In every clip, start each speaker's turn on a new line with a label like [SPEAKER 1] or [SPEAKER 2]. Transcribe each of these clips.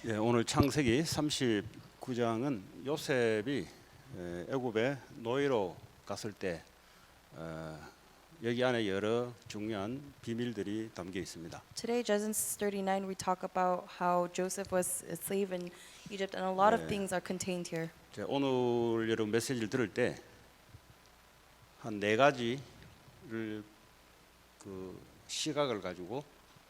[SPEAKER 1] 예, 오늘 창세기 39장은 요셉이 애굽의 노예로 갔을 때 여기 안에 여러 중요한 비밀들이 담겨 있습니다.
[SPEAKER 2] Today, Genesis 39, we talk about how Joseph was a slave in Egypt, and a lot of things are contained here.
[SPEAKER 1] 오늘 여러분 메시지를 들을 때 한 네 가지를 그 시각을 가지고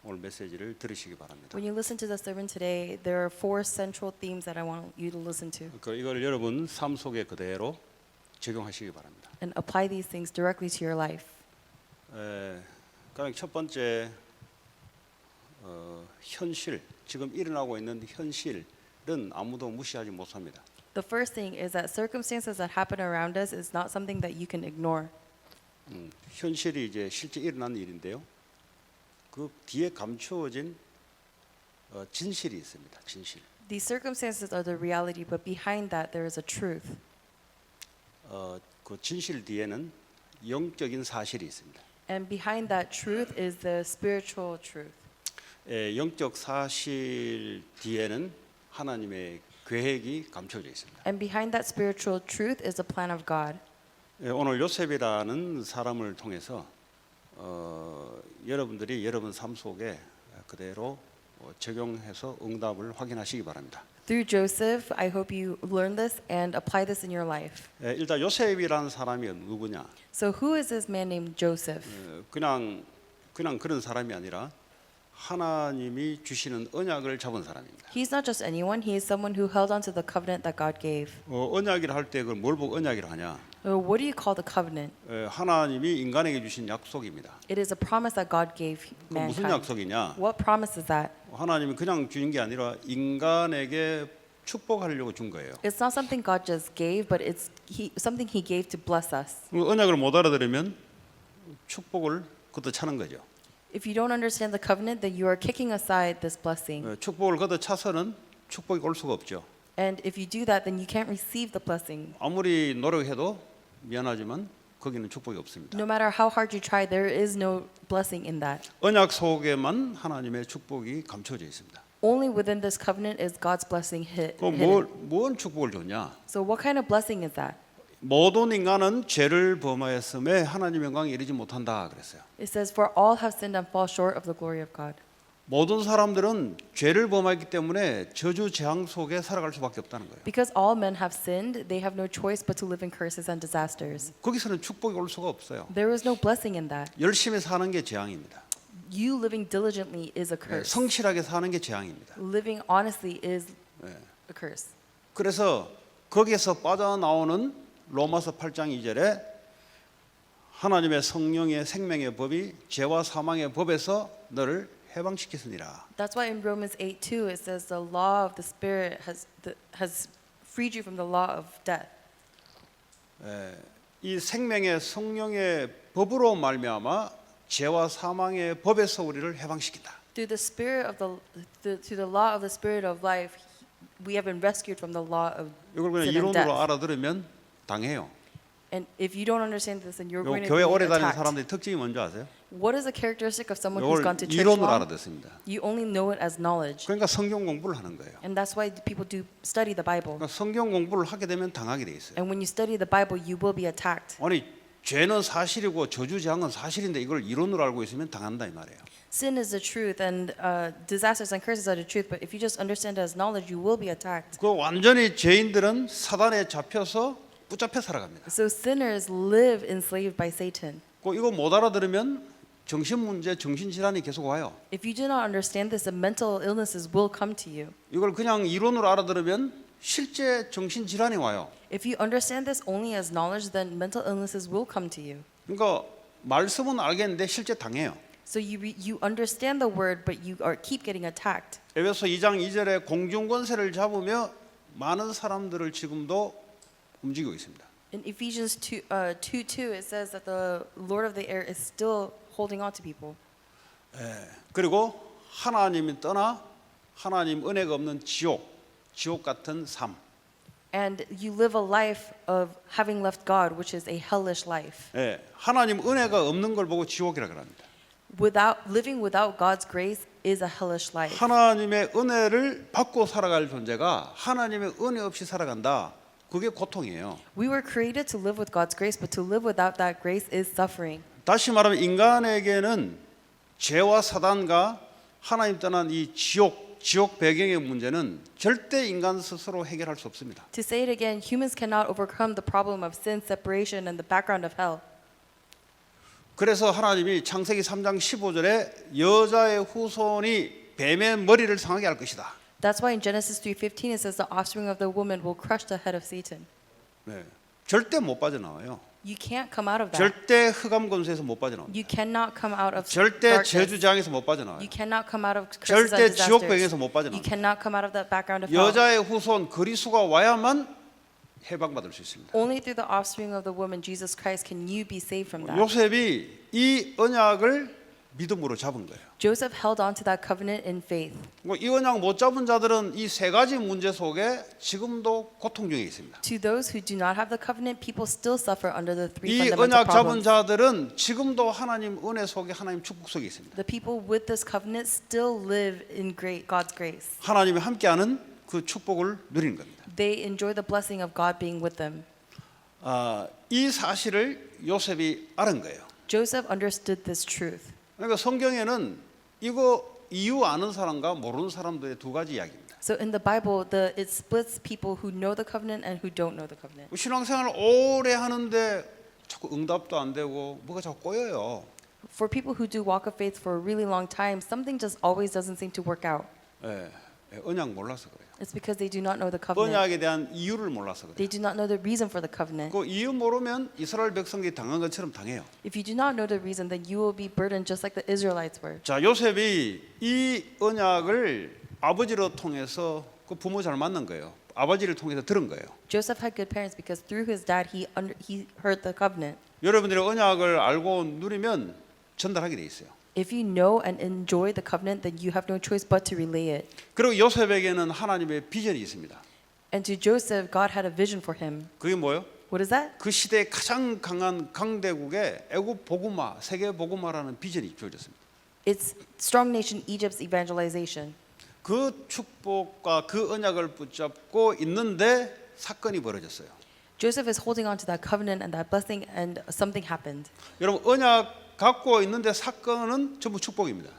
[SPEAKER 1] 오늘 메시지를 들으시기 바랍니다.
[SPEAKER 2] When you listen to the sermon today, there are four central themes that I want you to listen to
[SPEAKER 1] 이걸 여러분 삶 속에 그대로 적용하시기 바랍니다.
[SPEAKER 2] and apply these things directly to your life.
[SPEAKER 1] 가장 첫 번째 현실, 지금 일어나고 있는 현실은 아무도 무시하지 못합니다.
[SPEAKER 2] The first thing is that circumstances that happen around us is not something that you can ignore.
[SPEAKER 1] 현실이 이제 실제 일어난 일인데요. 그 뒤에 감추어진 진실이 있습니다. 진실.
[SPEAKER 2] These circumstances are the reality, but behind that there is a truth.
[SPEAKER 1] 그 진실 뒤에는 영적인 사실이 있습니다.
[SPEAKER 2] And behind that truth is the spiritual truth.
[SPEAKER 1] 영적 사실 뒤에는 하나님의 계획이 감춰져 있습니다.
[SPEAKER 2] And behind that spiritual truth is the plan of God.
[SPEAKER 1] 오늘 요셉이라는 사람을 통해서 여러분들이 여러분 삶 속에 그대로 적용해서 응답을 확인하시기 바랍니다.
[SPEAKER 2] Through Joseph, I hope you learn this and apply this in your life.
[SPEAKER 1] 일단 요셉이라는 사람이 누구냐?
[SPEAKER 2] So who is this man named Joseph?
[SPEAKER 1] 그냥 그런 사람이 아니라 하나님이 주시는 언약을 잡은 사람입니다.
[SPEAKER 2] He's not just anyone, he is someone who held on to the covenant that God gave.
[SPEAKER 1] 언약이라 할 때 그걸 뭘 보고 언약이라 하냐?
[SPEAKER 2] What do you call the covenant?
[SPEAKER 1] 하나님이 인간에게 주신 약속입니다.
[SPEAKER 2] It is a promise that God gave
[SPEAKER 1] 그 무슨
[SPEAKER 2] mankind.
[SPEAKER 1] 약속이냐?
[SPEAKER 2] What promise is that?
[SPEAKER 1] 하나님이 그냥 주는 게 아니라 인간에게 축복하려고 준 거예요.
[SPEAKER 2] It's not something God just gave, but it's something he gave to bless us.
[SPEAKER 1] 언약을 못 알아들으면 축복을 걷어차는 거죠.
[SPEAKER 2] If you don't understand the covenant, then you are kicking aside this blessing.
[SPEAKER 1] 축복을 걷어차서는 축복이 올 수가 없죠.
[SPEAKER 2] And if you do that, then you can't receive the blessing.
[SPEAKER 1] 아무리 노력해도 미안하지만 거기는 축복이 없습니다.
[SPEAKER 2] No matter how hard you try, there is no blessing in that.
[SPEAKER 1] 언약 속에만 하나님의 축복이 감춰져 있습니다.
[SPEAKER 2] Only within this covenant is God's blessing hidden.
[SPEAKER 1] 뭔 축복을 줬냐?
[SPEAKER 2] So what kind of blessing is that?
[SPEAKER 1] 모든 인간은 죄를 범하였음에 하나님의 영광에 이르지 못한다 그랬어요.
[SPEAKER 2] It says, "For all have sinned and fall short of the glory of God."
[SPEAKER 1] 모든 사람들은 죄를 범했기 때문에 저주 재앙 속에 살아갈 수밖에 없다는 거예요.
[SPEAKER 2] Because all men have sinned, they have no choice but to live in curses and disasters.
[SPEAKER 1] 거기서는 축복이 올 수가 없어요.
[SPEAKER 2] There is no blessing in that.
[SPEAKER 1] 열심히 사는 게 재앙입니다.
[SPEAKER 2] You living diligently is a curse.
[SPEAKER 1] 성실하게 사는 게 재앙입니다.
[SPEAKER 2] Living honestly is a curse.
[SPEAKER 1] 그래서 거기에서 빠져나오는 로마서 8장 2절에 하나님의 성령의 생명의 법이 죄와 사망의 법에서 너를 해방시켰으니라.
[SPEAKER 2] That's why in Romans 8:2 it says the law of the Spirit has freed you from the law of death.
[SPEAKER 1] 이 생명의 성령의 법으로 말미암아 죄와 사망의 법에서 우리를 해방시킨다.
[SPEAKER 2] Through the spirit of through the law of the Spirit of life, we have been rescued from the law of
[SPEAKER 1] 이걸 그냥
[SPEAKER 2] sin and
[SPEAKER 1] 이론으로
[SPEAKER 2] death.
[SPEAKER 1] 알아들으면 당해요.
[SPEAKER 2] And if you don't understand this, then you're going to
[SPEAKER 1] 교회
[SPEAKER 2] be
[SPEAKER 1] 오래 다니는
[SPEAKER 2] attacked.
[SPEAKER 1] 사람들의 특징이 뭔지 아세요?
[SPEAKER 2] What is a characteristic of someone who's
[SPEAKER 1] 이걸
[SPEAKER 2] gone to church
[SPEAKER 1] 이론으로
[SPEAKER 2] long?
[SPEAKER 1] 알아듣습니다.
[SPEAKER 2] You only know it as knowledge.
[SPEAKER 1] 그러니까 성경 공부를 하는 거예요.
[SPEAKER 2] And that's why people do study the Bible.
[SPEAKER 1] 그러니까 성경 공부를 하게 되면 당하게 돼 있어요.
[SPEAKER 2] And when you study the Bible, you will be attacked.
[SPEAKER 1] 아니 죄는 사실이고 저주 재앙은 사실인데 이걸 이론으로 알고 있으면 당한다 이 말이에요.
[SPEAKER 2] Sin is the truth, and disasters and curses are the truth. But if you just understand it as knowledge, you will be attacked.
[SPEAKER 1] 그 완전히 죄인들은 사단에 잡혀서 붙잡혀 살아갑니다.
[SPEAKER 2] So sinners live enslaved by Satan.
[SPEAKER 1] 그 이거 못 알아들으면 정신 문제, 정신 질환이 계속 와요.
[SPEAKER 2] If you do not understand this, the mental illnesses will come to you.
[SPEAKER 1] 이걸 그냥 이론으로 알아들으면 실제 정신 질환이 와요.
[SPEAKER 2] If you understand this only as knowledge, then mental illnesses will come to you.
[SPEAKER 1] 그러니까 말씀은 알겠는데 실제 당해요.
[SPEAKER 2] So you understand the word, but you keep getting attacked.
[SPEAKER 1] 에베소 2장 2절에 공중 권세를 잡으며 많은 사람들을 지금도 움직이고 있습니다.
[SPEAKER 2] In Ephesians 2:2, it says that the Lord of the air is still holding on to people.
[SPEAKER 1] 그리고 하나님이 떠나 하나님 은혜가 없는 지옥 같은 삶.
[SPEAKER 2] And you live a life of having left God, which is a hellish life.
[SPEAKER 1] 하나님 은혜가 없는 걸 보고 지옥이라 그럽니다.
[SPEAKER 2] Living without God's grace is a hellish life.
[SPEAKER 1] 하나님의 은혜를 받고 살아갈 존재가 하나님의 은혜 없이 살아간다. 그게 고통이에요.
[SPEAKER 2] We were created to live with God's grace, but to live without that grace is suffering.
[SPEAKER 1] 다시 말하면 인간에게는 죄와 사단과 하나님 떠난 이 지옥 배경의 문제는 절대 인간 스스로 해결할 수 없습니다.
[SPEAKER 2] To say it again, humans cannot overcome the problem of sin, separation, and the background of hell.
[SPEAKER 1] 그래서 하나님이 창세기 3장 15절에 여자의 후손이 뱀의 머리를 상하게 할 것이다.
[SPEAKER 2] That's why in Genesis 3:15 it says the offspring of the woman will crush the head of Satan.
[SPEAKER 1] 네. 절대 못 빠져나와요.
[SPEAKER 2] You can't come out of that.
[SPEAKER 1] 절대 흑암 권세에서 못 빠져나와요.
[SPEAKER 2] You cannot come out of
[SPEAKER 1] 절대
[SPEAKER 2] darkness.
[SPEAKER 1] 저주장에서 못 빠져나와요.
[SPEAKER 2] You cannot come out of curses
[SPEAKER 1] 절대
[SPEAKER 2] and
[SPEAKER 1] 지옥
[SPEAKER 2] disasters.
[SPEAKER 1] 배경에서 못
[SPEAKER 2] You
[SPEAKER 1] 빠져나와요.
[SPEAKER 2] cannot come out of that background of hell.
[SPEAKER 1] 여자의 후손 그리스도가 와야만 해방받을 수 있습니다.
[SPEAKER 2] Only through the offspring of the woman, Jesus Christ, can you be saved from that.
[SPEAKER 1] 요셉이 이 언약을 믿음으로 잡은 거예요.
[SPEAKER 2] Joseph held on to that covenant in faith.
[SPEAKER 1] 이 언약 못 잡은 자들은 이 세 가지 문제 속에 지금도 고통 중에 있습니다.
[SPEAKER 2] To those who do not have the covenant, people still suffer under the three
[SPEAKER 1] 이
[SPEAKER 2] fundamental
[SPEAKER 1] 언약 잡은
[SPEAKER 2] problems.
[SPEAKER 1] 자들은 지금도 하나님 은혜 속에 하나님 축복 속에 있습니다.
[SPEAKER 2] The people with this covenant still live in God's grace.
[SPEAKER 1] 하나님이 함께하는 그 축복을 누리는 겁니다.
[SPEAKER 2] They enjoy the blessing of God being with them.
[SPEAKER 1] 이 사실을 요셉이 알은 거예요.
[SPEAKER 2] Joseph understood this truth.
[SPEAKER 1] 그러니까 성경에는 이거 이유 아는 사람과 모르는 사람들의 두 가지 이야기입니다.
[SPEAKER 2] So in the Bible, it splits people who know the covenant and who don't know the covenant.
[SPEAKER 1] 신앙생활을 오래 하는데 자꾸 응답도 안 되고 뭐가 자꾸 꼬여요.
[SPEAKER 2] For people who do walk of faith for a really long time, something just always doesn't seem to work out.
[SPEAKER 1] 언약 몰라서 그래요.
[SPEAKER 2] It's because they do not know the covenant.
[SPEAKER 1] 언약에 대한 이유를 몰라서 그래요.
[SPEAKER 2] They do not know the reason for the covenant.
[SPEAKER 1] 그 이유 모르면 이스라엘 백성들이 당한 것처럼 당해요.
[SPEAKER 2] If you do not know the reason, then you will be burdened just like the Israelites were.
[SPEAKER 1] 자, 요셉이 이 언약을 아버지로 통해서 그 부모 잘 만난 거예요. 아버지를 통해서 들은 거예요.
[SPEAKER 2] Joseph had good parents because through his dad, he heard the covenant.
[SPEAKER 1] 여러분들이 언약을 알고 누리면 전달하게 돼 있어요.
[SPEAKER 2] If you know and enjoy the covenant, then you have no choice but to relay it.
[SPEAKER 1] 그리고 요셉에게는 하나님의 비전이 있습니다.
[SPEAKER 2] And to Joseph, God had a vision for him.
[SPEAKER 1] 그게 뭐예요?
[SPEAKER 2] What is that?
[SPEAKER 1] 그 시대의 가장 강한 강대국의 애굽 복음화, 세계 복음화라는 비전이 주어졌습니다.
[SPEAKER 2] It's strong nation Egypt's evangelization.
[SPEAKER 1] 그 축복과 그 언약을 붙잡고 있는데 사건이 벌어졌어요.
[SPEAKER 2] Joseph is holding on to that covenant and that blessing, and something happened.
[SPEAKER 1] 여러분 언약 갖고 있는데 사건은 전부 축복입니다.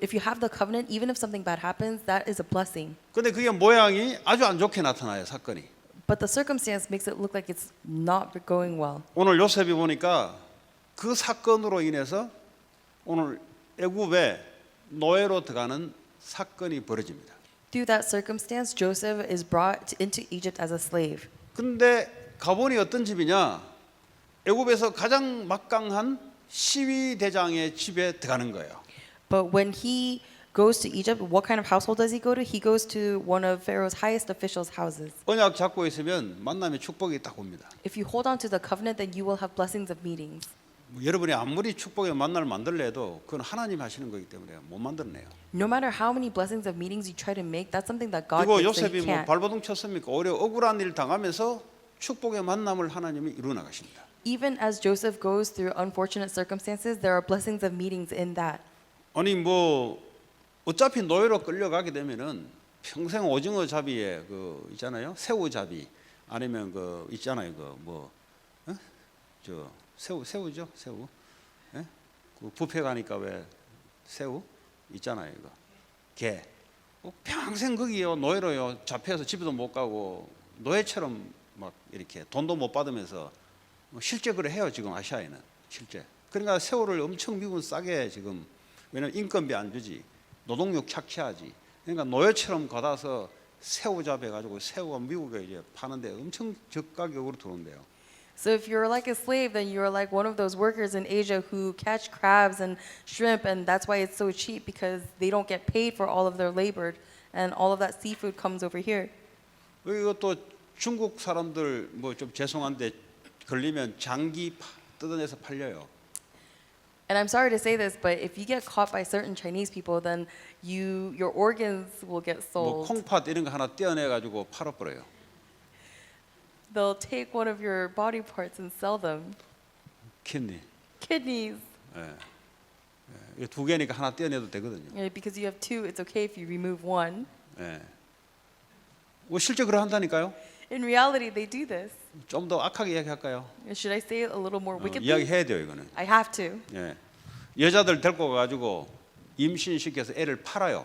[SPEAKER 2] If you have the covenant, even if something bad happens, that is a blessing.
[SPEAKER 1] 근데 그게 모양이 아주 안 좋게 나타나요, 사건이.
[SPEAKER 2] But the circumstance makes it look like it's not going well.
[SPEAKER 1] 오늘 요셉이 보니까 그 사건으로 인해서 오늘 애굽에 노예로 들어가는 사건이 벌어집니다.
[SPEAKER 2] Through that circumstance, Joseph is brought into Egypt as a slave.
[SPEAKER 1] 근데 가보니 어떤 집이냐? 애굽에서 가장 막강한 시위 대장의 집에 들어가는 거예요.
[SPEAKER 2] But when he goes to Egypt, what kind of household does he go to? He goes to one of Pharaoh's highest officials' houses.
[SPEAKER 1] 언약 잡고 있으면 만남의 축복이 딱 옵니다.
[SPEAKER 2] If you hold on to the covenant, then you will have blessings of meetings.
[SPEAKER 1] 여러분이 아무리 축복의 만남을 만들래도 그건 하나님 하시는 거기 때문에 못 만들어내요.
[SPEAKER 2] No matter how many blessings of meetings you try to make, that's something that God
[SPEAKER 1] 그리고
[SPEAKER 2] gives that
[SPEAKER 1] 요셉이
[SPEAKER 2] you
[SPEAKER 1] 뭐
[SPEAKER 2] can't.
[SPEAKER 1] 발버둥 쳤습니까? 오히려 억울한 일 당하면서 축복의 만남을 하나님이 이루어 나가십니다.
[SPEAKER 2] Even as Joseph goes through unfortunate circumstances, there are blessings of meetings in that.
[SPEAKER 1] 아니 뭐 어차피 노예로 끌려가게 되면은 평생 오징어 잡이에 그 있잖아요, 새우 잡이 아니면 그 있잖아요, 그뭐저 새우죠, 새우. 예? 그 뷔페 가니까 왜 새우 있잖아요, 이거 게. 평생 거기요 노예로요 잡혀서 집에도 못 가고 노예처럼 막 이렇게 돈도 못 받으면서 실제 그래 해요 지금 아시아에는 실제. 그러니까 새우를 엄청 미국은 싸게 지금 왜냐면 인건비 안 주지 노동력 착취하지. 그러니까 노예처럼 받아서 새우 잡아가지고 새우가 미국에 이제 파는데 엄청 저가격으로 들어온대요.
[SPEAKER 2] So if you're like a slave, then you're like one of those workers in Asia who catch crabs and shrimp, and that's why it's so cheap because they don't get paid for all of their labor, and all of that seafood comes over here.
[SPEAKER 1] 이것도 중국 사람들 뭐 좀 죄송한데 걸리면 장기 뜯어내서 팔려요.
[SPEAKER 2] And I'm sorry to say this, but if you get caught by certain Chinese people, then your organs will get
[SPEAKER 1] 뭐
[SPEAKER 2] sold.
[SPEAKER 1] 콩팥 이런 거 하나 떼어내 가지고 팔아버려요.
[SPEAKER 2] They'll take one of your body parts and sell them.
[SPEAKER 1] 키드니.
[SPEAKER 2] Kidneys.
[SPEAKER 1] 두 개니까 하나 떼어내도 되거든요.
[SPEAKER 2] Because you have two, it's okay if you remove one.
[SPEAKER 1] 예. 뭐 실제 그러 한다니까요.
[SPEAKER 2] In reality, they do this.
[SPEAKER 1] 좀 더 악하게 이야기할까요?
[SPEAKER 2] Should I say it a little more wickedly?
[SPEAKER 1] 이야기해야 돼요 이거는.
[SPEAKER 2] I have to.
[SPEAKER 1] 예. 여자들 데리고 가지고 임신시켜서 애를 팔아요.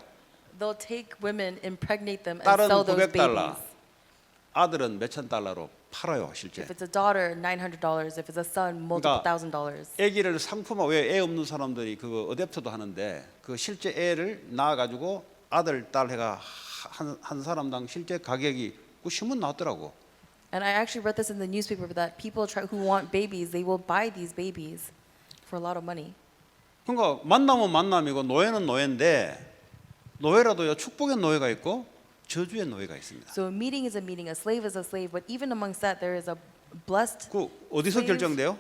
[SPEAKER 2] They'll take women, impregnate them, and
[SPEAKER 1] 딸은
[SPEAKER 2] sell those
[SPEAKER 1] $900,
[SPEAKER 2] babies.
[SPEAKER 1] 아들은 몇천 달러로 팔아요 실제.
[SPEAKER 2] If it's a daughter, $900. If it's a son, multiple
[SPEAKER 1] 그러니까
[SPEAKER 2] thousand dollars.
[SPEAKER 1] 아기를 상품화 왜 애 없는 사람들이 그거 어댑터도 하는데 그 실제 애를 낳아 가지고 아들 딸 해가 한 사람당 실제 가격이 그 신문 나왔더라고.
[SPEAKER 2] And I actually read this in the newspaper that people who want babies, they will buy these babies for a lot of money.
[SPEAKER 1] 그러니까 만남은 만남이고 노예는 노예인데 노예라도요 축복의 노예가 있고 저주의 노예가 있습니다.
[SPEAKER 2] So a meeting is a meeting, a slave is a slave, but even amongst that there is a blessed.
[SPEAKER 1] 그 어디서
[SPEAKER 2] slave.
[SPEAKER 1] 결정돼요?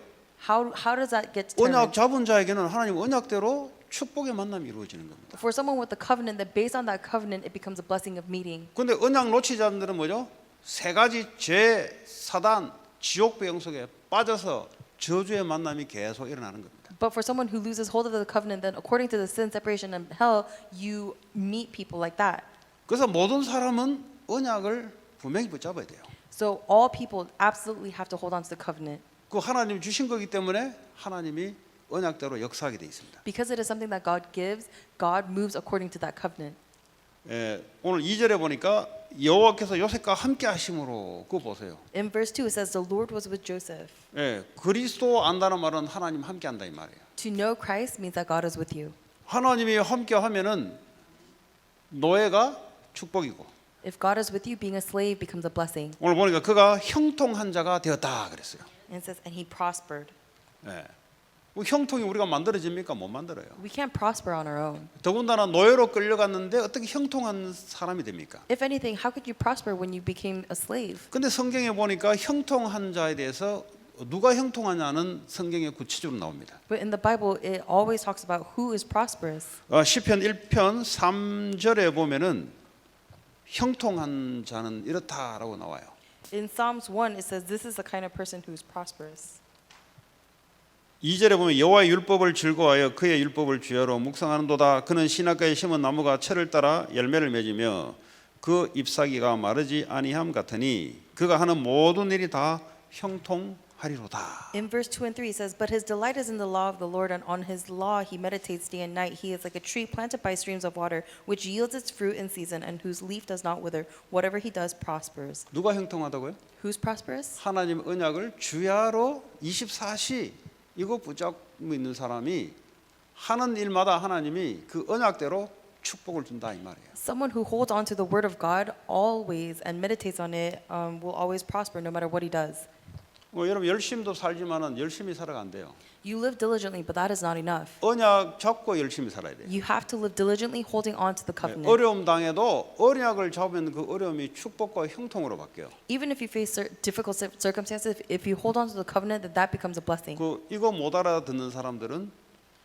[SPEAKER 2] How does that get
[SPEAKER 1] 언약
[SPEAKER 2] determined?
[SPEAKER 1] 잡은 자에게는 하나님 언약대로 축복의 만남이 이루어지는 겁니다.
[SPEAKER 2] For someone with the covenant, that based on that covenant, it becomes a blessing of meeting.
[SPEAKER 1] 그런데 언약 놓치자들은 뭐죠? 세 가지 죄, 사단, 지옥 배영 속에 빠져서 저주의 만남이 계속 일어나는 겁니다.
[SPEAKER 2] But for someone who loses hold of the covenant, then according to the sin, separation, and hell, you meet people like that.
[SPEAKER 1] 그래서 모든 사람은 언약을 분명히 붙잡아야 돼요.
[SPEAKER 2] So all people absolutely have to hold on to the covenant.
[SPEAKER 1] 그 하나님 주신 거기 때문에 하나님이 언약대로 역사하게 돼 있습니다.
[SPEAKER 2] Because it is something that God gives, God moves according to that covenant.
[SPEAKER 1] 예, 오늘 2절에 보니까 여호와께서 요셉과 함께 하심으로 그거 보세요.
[SPEAKER 2] In verse 2 it says the Lord was with Joseph.
[SPEAKER 1] 예, 그리스도 안다는 말은 하나님 함께 한다 이 말이에요.
[SPEAKER 2] To know Christ means that God is with you.
[SPEAKER 1] 하나님이 함께 하면은 노예가 축복이고
[SPEAKER 2] If God is with you, being a slave becomes a blessing.
[SPEAKER 1] 오늘 보니까 그가 형통한 자가 되었다 그랬어요.
[SPEAKER 2] And it says, and he prospered.
[SPEAKER 1] 예. 뭐 형통이 우리가 만들어집니까? 못 만들어요.
[SPEAKER 2] We can't prosper on our own.
[SPEAKER 1] 더군다나 노예로 끌려갔는데 어떻게 형통한 사람이 됩니까?
[SPEAKER 2] If anything, how could you prosper when you became a slave?
[SPEAKER 1] 근데 성경에 보니까 형통한 자에 대해서 누가 형통하냐는 성경에 구체적으로 나옵니다.
[SPEAKER 2] But in the Bible, it always talks about who is prosperous.
[SPEAKER 1] 시편 1편 3절에 보면은 형통한 자는 이렇다라고 나와요.
[SPEAKER 2] In Psalms 1, it says, this is the kind of person who is prosperous.
[SPEAKER 1] 2절에 보면 여호와의 율법을 즐거워하여 그의 율법을 주야로 묵상하는도다. 그는 시냇가에 심은 나무가 철을 따라 열매를 맺으며 그 잎사귀가 마르지 아니함 같으니 그가 하는 모든 일이 다 형통하리로다.
[SPEAKER 2] In verse 2 and 3, it says, but his delight is in the law of the Lord, and on his law he meditates day and night. He is like a tree planted by streams of water, which yields its fruit in season, and whose leaf does not wither. Whatever he does prospers.
[SPEAKER 1] 누가 형통하다고요?
[SPEAKER 2] Who's prosperous?
[SPEAKER 1] 하나님 언약을 주야로 24시 이거 붙잡고 있는 사람이 하는 일마다 하나님이 그 언약대로 축복을 준다 이 말이에요.
[SPEAKER 2] Someone who holds on to the word of God always and meditates on it will always prosper no matter what he does.
[SPEAKER 1] 여러분 열심히도 살지만은 열심히 살아가 안 돼요.
[SPEAKER 2] You live diligently, but that is not enough.
[SPEAKER 1] 언약 잡고 열심히 살아야 돼요.
[SPEAKER 2] You have to live diligently holding on to the covenant.
[SPEAKER 1] 어려움 당해도 언약을 잡으면 그 어려움이 축복과 형통으로 바뀌어요.
[SPEAKER 2] Even if you face difficult circumstances, if you hold on to the covenant, then that becomes a blessing.
[SPEAKER 1] 그 이거 못 알아듣는 사람들은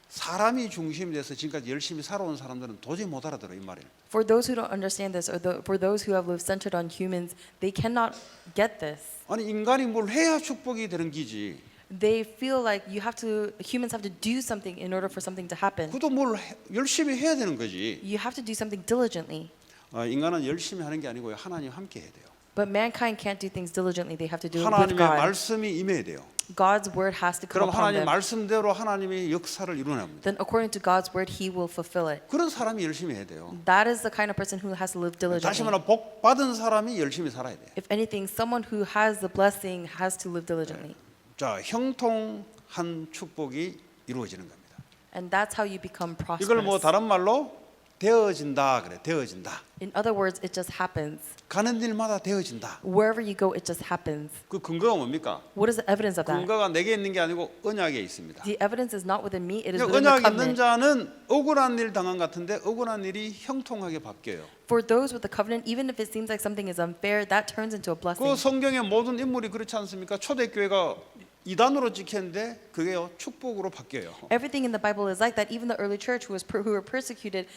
[SPEAKER 1] 사람이 중심이 돼서 지금까지 열심히 살아온 사람들은 도저히 못 알아들어 이 말이에요.
[SPEAKER 2] For those who don't understand this, or for those who have lived centered on humans, they cannot get this.
[SPEAKER 1] 아니 인간이 뭘 해야 축복이 되는 기지.
[SPEAKER 2] They feel like humans have to do something in order for something to happen.
[SPEAKER 1] 그것도 뭘 열심히 해야 되는 거지.
[SPEAKER 2] You have to do something diligently.
[SPEAKER 1] 인간은 열심히 하는 게 아니고요. 하나님 함께 해야 돼요.
[SPEAKER 2] But mankind can't do things diligently. They have to do it with
[SPEAKER 1] 하나님의
[SPEAKER 2] God.
[SPEAKER 1] 말씀이 임해야 돼요.
[SPEAKER 2] God's word has to come
[SPEAKER 1] 그럼
[SPEAKER 2] upon
[SPEAKER 1] 하나님
[SPEAKER 2] them.
[SPEAKER 1] 말씀대로 하나님의 역사를 이루어냅니다.
[SPEAKER 2] Then according to God's word, He will fulfill it.
[SPEAKER 1] 그런 사람이 열심히 해야 돼요.
[SPEAKER 2] That is the kind of person who has to live
[SPEAKER 1] 다시
[SPEAKER 2] diligently.
[SPEAKER 1] 말하면 복 받은 사람이 열심히 살아야 돼요.
[SPEAKER 2] If anything, someone who has the blessing has to live diligently.
[SPEAKER 1] 자, 형통한 축복이 이루어지는 겁니다.
[SPEAKER 2] And that's how you become
[SPEAKER 1] 이걸 뭐
[SPEAKER 2] prosperous.
[SPEAKER 1] 다른 말로 되어진다 그래. 되어진다.
[SPEAKER 2] In other words, it just happens.
[SPEAKER 1] 가는 일마다 되어진다.
[SPEAKER 2] Wherever you go, it just happens.
[SPEAKER 1] 그 근거가 뭡니까?
[SPEAKER 2] What is the evidence of that?
[SPEAKER 1] 근거가 내게 있는 게 아니고 언약에 있습니다.
[SPEAKER 2] The evidence is not within me, it is
[SPEAKER 1] 그러니까
[SPEAKER 2] within the
[SPEAKER 1] 언약 있는
[SPEAKER 2] covenant.
[SPEAKER 1] 자는 억울한 일 당한 같은데 억울한 일이 형통하게 바뀌어요.
[SPEAKER 2] For those with the covenant, even if it seems like something is unfair, that turns into a blessing.
[SPEAKER 1] 그 성경의 모든 인물이 그렇지 않습니까? 초대교회가 이단으로 찍혔는데 그게요 축복으로 바뀌어요.
[SPEAKER 2] Everything in the Bible is like that. Even the early church who were persecuted,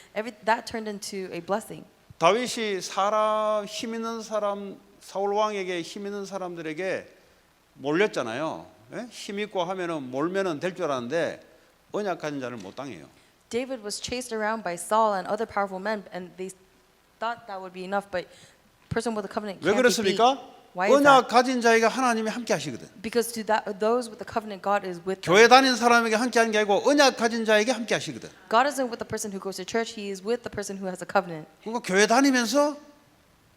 [SPEAKER 2] that turned into a blessing.
[SPEAKER 1] 다윗이 힘 있는 사람 사울 왕에게 힘 있는 사람들에게 몰렸잖아요. 예? 힘 있고 하면은 몰면은 될 줄 알았는데 언약 가진 자를 못 당해요.
[SPEAKER 2] David was chased around by Saul and other powerful men, and they thought that would be enough, but person with a covenant
[SPEAKER 1] 왜
[SPEAKER 2] can't be beat.
[SPEAKER 1] 그렇습니까?
[SPEAKER 2] Why is
[SPEAKER 1] 언약
[SPEAKER 2] that?
[SPEAKER 1] 가진 자에게 하나님이 함께 하시거든.
[SPEAKER 2] Because to those with the covenant, God is with them.
[SPEAKER 1] 교회 다니는 사람에게 함께 하는 게 아니고 언약 가진 자에게 함께 하시거든.
[SPEAKER 2] God isn't with the person who goes to church, He is with the person who has a covenant.
[SPEAKER 1] 그러니까 교회 다니면서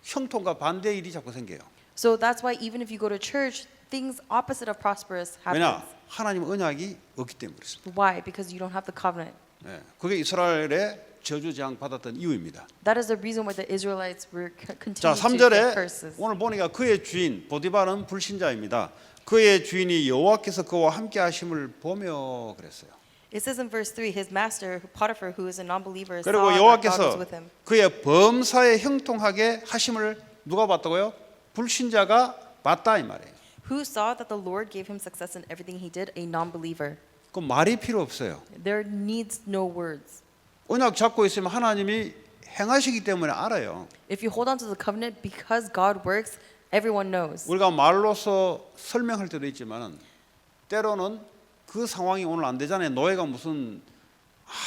[SPEAKER 1] 형통과 반대 일이 자꾸 생겨요.
[SPEAKER 2] So that's why even if you go to church, things opposite of prosperous
[SPEAKER 1] 왜냐?
[SPEAKER 2] happens.
[SPEAKER 1] 하나님 언약이 없기 때문에 그렇습니다.
[SPEAKER 2] Why? Because you don't have the covenant.
[SPEAKER 1] 네, 그게 이스라엘의 저주재앙 받았던 이유입니다.
[SPEAKER 2] That is the reason why the Israelites were
[SPEAKER 1] 자,
[SPEAKER 2] continuing to
[SPEAKER 1] 3절에
[SPEAKER 2] get curses.
[SPEAKER 1] 오늘 보니까 그의 주인 보디발은 불신자입니다. 그의 주인이 여호와께서 그와 함께 하심을 보며 그랬어요.
[SPEAKER 2] It says in verse 3, his master Potiphar, who is a non-believer, saw
[SPEAKER 1] 그리고
[SPEAKER 2] that God was
[SPEAKER 1] 여호와께서
[SPEAKER 2] with him.
[SPEAKER 1] 그의 범사에 형통하게 하심을 누가 봤다고요? 불신자가 봤다 이 말이에요.
[SPEAKER 2] Who saw that the Lord gave him success in everything he did? A non-believer.
[SPEAKER 1] 그 말이 필요 없어요.
[SPEAKER 2] There needs no words.
[SPEAKER 1] 언약 잡고 있으면 하나님이 행하시기 때문에 알아요.
[SPEAKER 2] If you hold on to the covenant, because God works, everyone knows.
[SPEAKER 1] 우리가 말로서 설명할 때도 있지만은 때로는 그 상황이 오늘 안 되잖아요. 노예가 무슨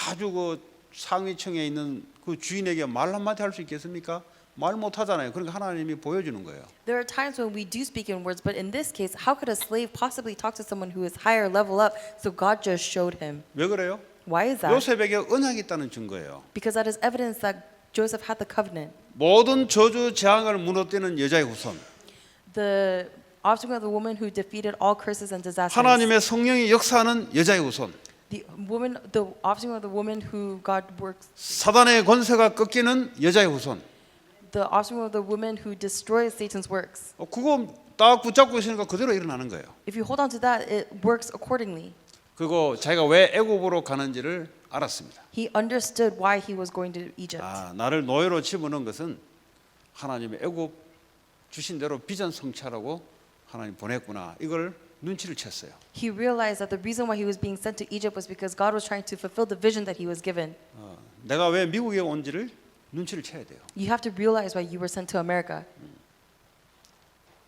[SPEAKER 1] 아주 그 상위층에 있는 그 주인에게 말 한마디 할 수 있겠습니까? 말 못 하잖아요. 그러니까 하나님이 보여주는 거예요.
[SPEAKER 2] There are times when we do speak in words, but in this case, how could a slave possibly talk to someone who is higher level up? So God just showed him.
[SPEAKER 1] 왜 그래요?
[SPEAKER 2] Why is that?
[SPEAKER 1] 요셉에게 언약이 있다는 증거예요.
[SPEAKER 2] Because that is evidence that Joseph had the covenant.
[SPEAKER 1] 모든 저주 재앙을 무너뜨리는 여자의 후손.
[SPEAKER 2] The offspring of the woman who defeated all curses and disasters.
[SPEAKER 1] 하나님의 성령이 역사하는 여자의 후손.
[SPEAKER 2] The offspring of the woman who God works.
[SPEAKER 1] 사단의 권세가 꺾이는 여자의 후손.
[SPEAKER 2] The offspring of the woman who destroys Satan's works.
[SPEAKER 1] 그거 딱 붙잡고 있으니까 그대로 일어나는 거예요.
[SPEAKER 2] If you hold on to that, it works accordingly.
[SPEAKER 1] 그리고 자기가 왜 애굽으로 가는지를 알았습니다.
[SPEAKER 2] He understood why he was going to Egypt.
[SPEAKER 1] 아, 나를 노예로 집어넣은 것은 하나님의 애굽 주신 대로 비전 성취하라고 하나님 보냈구나. 이걸 눈치를 챘어요.
[SPEAKER 2] He realized that the reason why he was being sent to Egypt was because God was trying to fulfill the vision that he was given.
[SPEAKER 1] 내가 왜 미국에 온지를 눈치를 채야 돼요.
[SPEAKER 2] You have to realize why you were sent to America.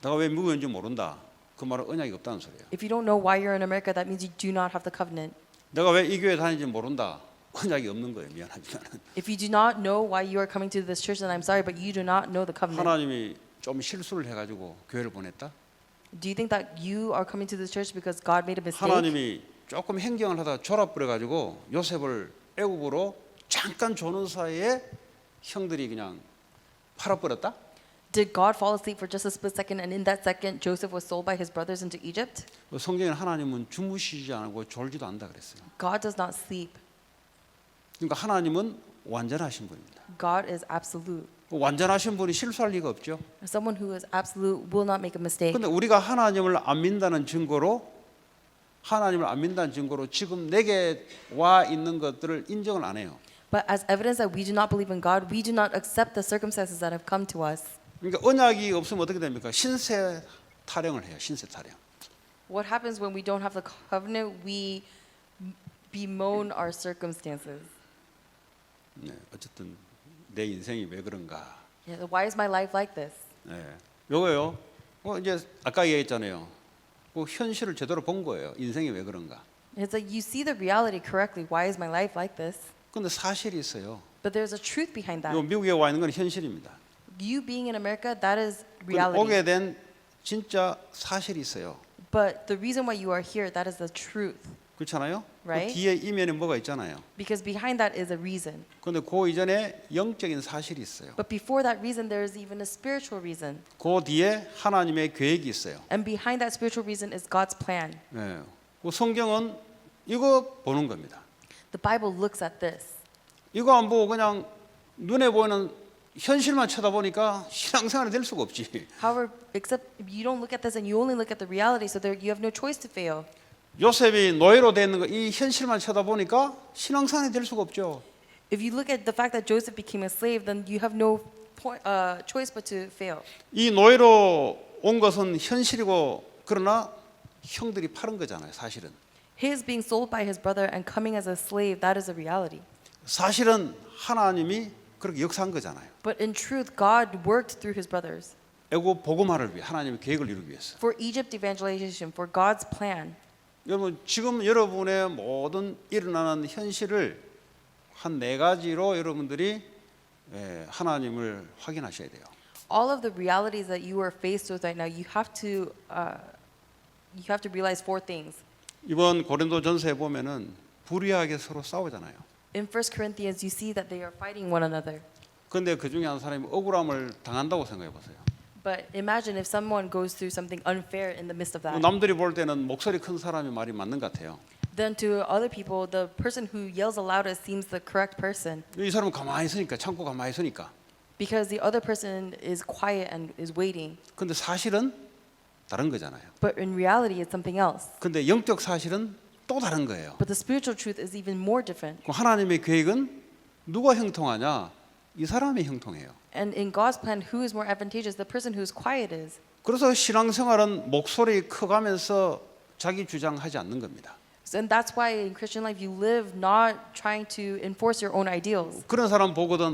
[SPEAKER 1] 내가 왜 미국에 온지 모른다. 그 말은 언약이 없다는 소리예요.
[SPEAKER 2] If you don't know why you're in America, that means you do not have the covenant.
[SPEAKER 1] 내가 왜 이 교회 다니는지 모른다. 언약이 없는 거예요. 미안하지만.
[SPEAKER 2] If you do not know why you are coming to this church, then I'm sorry, but you do not know the covenant.
[SPEAKER 1] 하나님이 좀 실수를 해가지고 교회를 보냈다.
[SPEAKER 2] Do you think that you are coming to this church because God made a mistake?
[SPEAKER 1] 하나님이 조금 행경을 하다 졸아버려가지고 요셉을 애굽으로 잠깐 조는 사이에 형들이 그냥 팔아버렸다?
[SPEAKER 2] Did God fall asleep for just a split second, and in that second, Joseph was sold by his brothers into Egypt?
[SPEAKER 1] 성경에 하나님은 주무시지 않고 졸지도 않다 그랬어요.
[SPEAKER 2] God does not sleep.
[SPEAKER 1] 그러니까 하나님은 완전하신 분입니다.
[SPEAKER 2] God is absolute.
[SPEAKER 1] 완전하신 분이 실수할 리가 없죠.
[SPEAKER 2] Someone who is absolute will not make a mistake.
[SPEAKER 1] 그런데 우리가 하나님을 안 믿는다는 증거로 지금 내게 와 있는 것들을 인정을 안 해요.
[SPEAKER 2] But as evidence that we do not believe in God, we do not accept the circumstances that have come to us.
[SPEAKER 1] 그러니까 언약이 없으면 어떻게 됩니까? 신세 타령을 해요. 신세 타령.
[SPEAKER 2] What happens when we don't have the covenant? We bemoan our circumstances.
[SPEAKER 1] 네, 어쨌든 내 인생이 왜 그런가?
[SPEAKER 2] Yeah, why is my life like this?
[SPEAKER 1] 네, 요거요. 이제 아까 얘기했잖아요. 현실을 제대로 본 거예요. 인생이 왜 그런가?
[SPEAKER 2] It's like you see the reality correctly. Why is my life like this?
[SPEAKER 1] 근데 사실이 있어요.
[SPEAKER 2] But there's a truth behind that.
[SPEAKER 1] 요 미국에 와 있는 건 현실입니다.
[SPEAKER 2] You being in America, that is
[SPEAKER 1] 근데
[SPEAKER 2] reality.
[SPEAKER 1] 오게 된 진짜 사실이 있어요.
[SPEAKER 2] But the reason why you are here, that is the truth.
[SPEAKER 1] 그렇잖아요?
[SPEAKER 2] Right.
[SPEAKER 1] 그 뒤에 이면에 뭐가 있잖아요.
[SPEAKER 2] Because behind that is a reason.
[SPEAKER 1] 근데 그 이전에 영적인 사실이 있어요.
[SPEAKER 2] But before that reason, there is even a spiritual reason.
[SPEAKER 1] 그 뒤에 하나님의 계획이 있어요.
[SPEAKER 2] And behind that spiritual reason is God's plan.
[SPEAKER 1] 네. 그 성경은 이거 보는 겁니다.
[SPEAKER 2] The Bible looks at this.
[SPEAKER 1] 이거 안 보고 그냥 눈에 보이는 현실만 쳐다보니까 신앙생활이 될 수가 없지.
[SPEAKER 2] However, except you don't look at this and you only look at the reality, so there you have no choice to fail.
[SPEAKER 1] 요셉이 노예로 돼 있는 거 이 현실만 쳐다보니까 신앙생활이 될 수가 없죠.
[SPEAKER 2] If you look at the fact that Joseph became a slave, then you have no choice but to fail.
[SPEAKER 1] 이 노예로 온 것은 현실이고 그러나 형들이 팔은 거잖아요. 사실은.
[SPEAKER 2] His being sold by his brother and coming as a slave, that is a reality.
[SPEAKER 1] 사실은 하나님이 그렇게 역사한 거잖아요.
[SPEAKER 2] But in truth, God worked through his brothers
[SPEAKER 1] 애굽 복음화를 위해 하나님의 계획을 이루기 위해서.
[SPEAKER 2] for Egypt evangelization, for God's plan.
[SPEAKER 1] 여러분 지금 여러분의 모든 일어나는 현실을 한 네 가지로 여러분들이 하나님을 확인하셔야 돼요.
[SPEAKER 2] All of the realities that you are faced with right now, you have to realize four things.
[SPEAKER 1] 이번 고린도전서에 보면은 불의하게 서로 싸우잖아요.
[SPEAKER 2] In 1 Corinthians, you see that they are fighting one another.
[SPEAKER 1] 그런데 그 중에 한 사람이 억울함을 당한다고 생각해 보세요.
[SPEAKER 2] But imagine if someone goes through something unfair in the midst of that.
[SPEAKER 1] 남들이 볼 때는 목소리 큰 사람이 말이 맞는 것 같아요.
[SPEAKER 2] Then to other people, the person who yells the loudest seems the correct person
[SPEAKER 1] 이 사람은 가만히 있으니까 참고 가만히 있으니까.
[SPEAKER 2] because the other person is quiet and is waiting.
[SPEAKER 1] 근데 사실은 다른 거잖아요.
[SPEAKER 2] But in reality, it's something else.
[SPEAKER 1] 근데 영적 사실은 또 다른 거예요.
[SPEAKER 2] But the spiritual truth is even more different.
[SPEAKER 1] 그럼 하나님의 계획은 누가 형통하냐? 이 사람이 형통해요.
[SPEAKER 2] And in God's plan, who is more advantageous? The person who's quiet is.
[SPEAKER 1] 그래서 신앙생활은 목소리 커가면서 자기 주장하지 않는 겁니다.
[SPEAKER 2] And that's why in Christian life, you live not trying to enforce your own ideals.
[SPEAKER 1] 그런 사람 보거든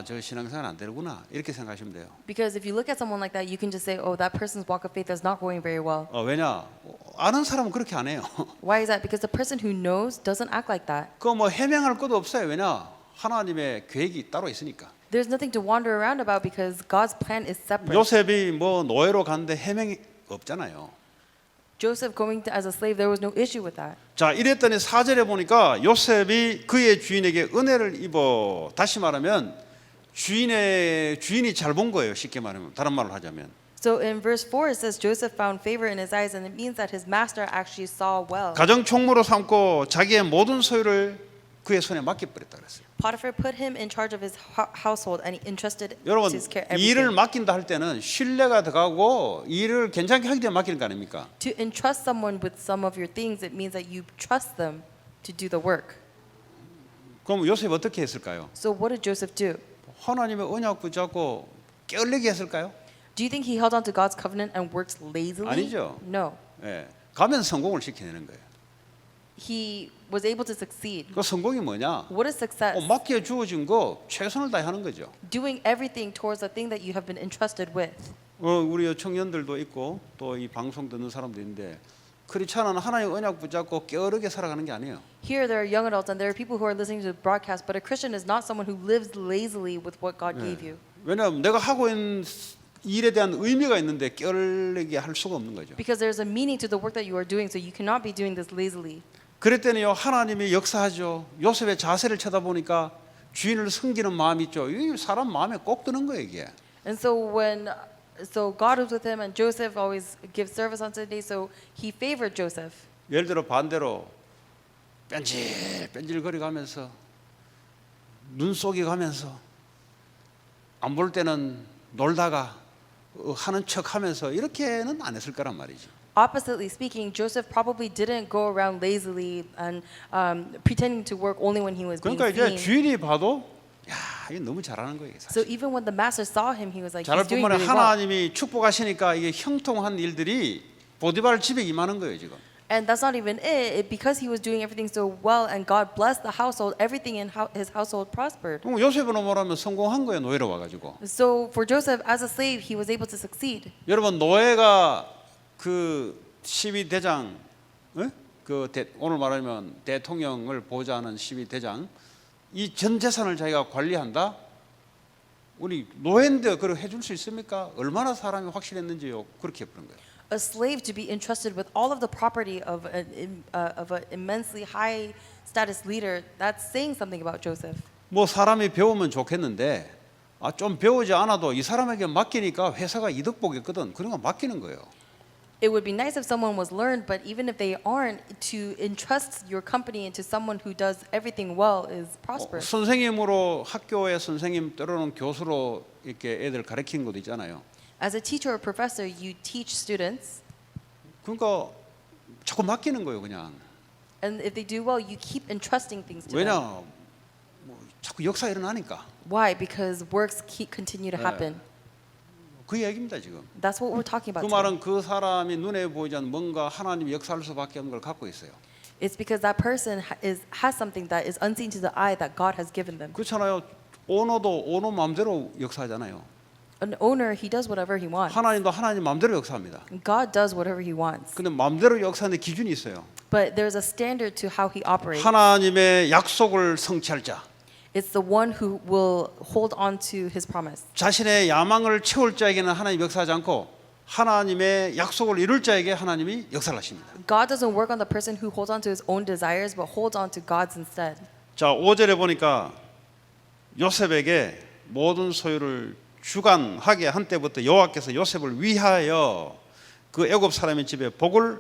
[SPEAKER 1] 저 신앙생활 안 되는구나 이렇게 생각하시면 돼요.
[SPEAKER 2] Because if you look at someone like that, you can just say, oh, that person's walk of faith is not going very well.
[SPEAKER 1] 왜냐? 아는 사람은 그렇게 안 해요.
[SPEAKER 2] Why is that? Because the person who knows doesn't act like that.
[SPEAKER 1] 그거 뭐 해명할 것도 없어요. 왜냐? 하나님의 계획이 따로 있으니까.
[SPEAKER 2] There's nothing to wander around about because God's plan is separate.
[SPEAKER 1] 요셉이 뭐 노예로 갔는데 해명이 없잖아요.
[SPEAKER 2] Joseph going as a slave, there was no issue with that.
[SPEAKER 1] 자, 이랬더니 4절에 보니까 요셉이 그의 주인에게 은혜를 입어. 다시 말하면 주인이 잘 본 거예요. 쉽게 말하면 다른 말로 하자면.
[SPEAKER 2] So in verse 4 it says Joseph found favor in his eyes, and it means that his master actually saw well.
[SPEAKER 1] 가정 총무로 삼고 자기의 모든 소유를 그의 손에 맡겨버렸다 그랬어요.
[SPEAKER 2] Potiphar put him in charge of his household, and he entrusted
[SPEAKER 1] 여러분
[SPEAKER 2] his care
[SPEAKER 1] 일을
[SPEAKER 2] everything.
[SPEAKER 1] 맡긴다 할 때는 신뢰가 들어가고 일을 괜찮게 하기 때문에 맡기는 거 아닙니까?
[SPEAKER 2] To entrust someone with some of your things, it means that you trust them to do the work.
[SPEAKER 1] 그럼 요셉이 어떻게 했을까요?
[SPEAKER 2] So what did Joseph do?
[SPEAKER 1] 하나님의 언약 붙잡고 게을르게 했을까요?
[SPEAKER 2] Do you think he held on to God's covenant and worked lazily?
[SPEAKER 1] 아니죠.
[SPEAKER 2] No.
[SPEAKER 1] 예, 가면 성공을 시켜내는 거예요.
[SPEAKER 2] He was able to succeed.
[SPEAKER 1] 그 성공이 뭐냐?
[SPEAKER 2] What is success?
[SPEAKER 1] 맡겨 주어진 거 최선을 다해 하는 거죠.
[SPEAKER 2] Doing everything towards the thing that you have been entrusted with.
[SPEAKER 1] 우리 청년들도 있고 또 이 방송 듣는 사람도 있는데 그렇지 않은 하나님 언약 붙잡고 게으르게 살아가는 게 아니에요.
[SPEAKER 2] Here there are young adults and there are people who are listening to the broadcast, but a Christian is not someone who lives lazily with what God gave you.
[SPEAKER 1] 왜냐하면 내가 하고 있는 일에 대한 의미가 있는데 게을르게 할 수가 없는 거죠.
[SPEAKER 2] Because there's a meaning to the work that you are doing, so you cannot be doing this lazily.
[SPEAKER 1] 그랬더니요 하나님이 역사하죠. 요셉의 자세를 쳐다보니까 주인을 섬기는 마음이 있죠. 이 사람 마음에 꼭 드는 거예요 이게.
[SPEAKER 2] And so God was with him, and Joseph always gives service on Sunday, so he favored Joseph.
[SPEAKER 1] 예를 들어 반대로 뺀질뺀질 거리가면서 눈 속이 가면서 안 볼 때는 놀다가 하는 척하면서 이렇게는 안 했을 거란 말이지.
[SPEAKER 2] Oppositely speaking, Joseph probably didn't go around lazily and pretending to work only when he was being
[SPEAKER 1] 그러니까 이제
[SPEAKER 2] seen.
[SPEAKER 1] 주인이 봐도 야, 이게 너무 잘하는 거예요.
[SPEAKER 2] So
[SPEAKER 1] 사실.
[SPEAKER 2] even when the master saw him, he was like,
[SPEAKER 1] 잘할
[SPEAKER 2] he's doing
[SPEAKER 1] 뿐만
[SPEAKER 2] really
[SPEAKER 1] 아니라
[SPEAKER 2] well.
[SPEAKER 1] 하나님이 축복하시니까 이게 형통한 일들이 보디발 집에 임하는 거예요 지금.
[SPEAKER 2] And that's not even it. Because he was doing everything so well and God blessed the household, everything in his household prospered.
[SPEAKER 1] 그럼 요셉은 뭐라면 성공한 거예요 노예로 와가지고.
[SPEAKER 2] So for Joseph, as a slave, he was able to succeed.
[SPEAKER 1] 여러분 노예가 그 12대장, 오늘 말하면 대통령을 보좌하는 12대장, 이 전 재산을 자기가 관리한다. 우리 노예인데 그걸 해줄 수 있습니까? 얼마나 사람이 확실했는지요. 그렇게 해버린 거예요.
[SPEAKER 2] A slave to be entrusted with all of the property of an immensely high status leader, that's saying something about Joseph.
[SPEAKER 1] 뭐 사람이 배우면 좋겠는데 좀 배우지 않아도 이 사람에게 맡기니까 회사가 이득 보겠거든. 그러니까 맡기는 거예요.
[SPEAKER 2] It would be nice if someone was learned, but even if they aren't, to entrust your company into someone who does everything well is prosperous.
[SPEAKER 1] 선생님으로 학교의 선생님 때로는 교수로 이렇게 애들 가르치는 것도 있잖아요.
[SPEAKER 2] As a teacher or professor, you teach students,
[SPEAKER 1] 그러니까 자꾸 맡기는 거예요, 그냥.
[SPEAKER 2] and if they do well, you keep entrusting things to
[SPEAKER 1] 왜냐,
[SPEAKER 2] them.
[SPEAKER 1] 뭐 자꾸 역사 일어나니까.
[SPEAKER 2] Why? Because works continue to happen.
[SPEAKER 1] 그 얘기입니다 지금.
[SPEAKER 2] That's what we're talking
[SPEAKER 1] 그
[SPEAKER 2] about.
[SPEAKER 1] 말은 그 사람이 눈에 보이지 않는 뭔가 하나님이 역사할 수밖에 없는 걸 갖고 있어요.
[SPEAKER 2] It's because that person has something that is unseen to the eye that God has given them.
[SPEAKER 1] 그렇잖아요. 오너도 오너 마음대로 역사하잖아요.
[SPEAKER 2] An owner, he does whatever he wants.
[SPEAKER 1] 하나님도 하나님 마음대로 역사합니다.
[SPEAKER 2] God does whatever he wants.
[SPEAKER 1] 근데 마음대로 역사하는데 기준이 있어요.
[SPEAKER 2] But there's a standard to how he operates.
[SPEAKER 1] 하나님의 약속을 성취할 자.
[SPEAKER 2] It's the one who will hold on to his promise.
[SPEAKER 1] 자신의 야망을 채울 자에게는 하나님 역사하지 않고 하나님의 약속을 이룰 자에게 하나님이 역사를 하십니다.
[SPEAKER 2] God doesn't work on the person who holds on to his own desires, but holds on to God's instead.
[SPEAKER 1] 자, 5절에 보니까 요셉에게 모든 소유를 주관하게 한 때부터 여호와께서 요셉을 위하여 그 애굽 사람의 집에 복을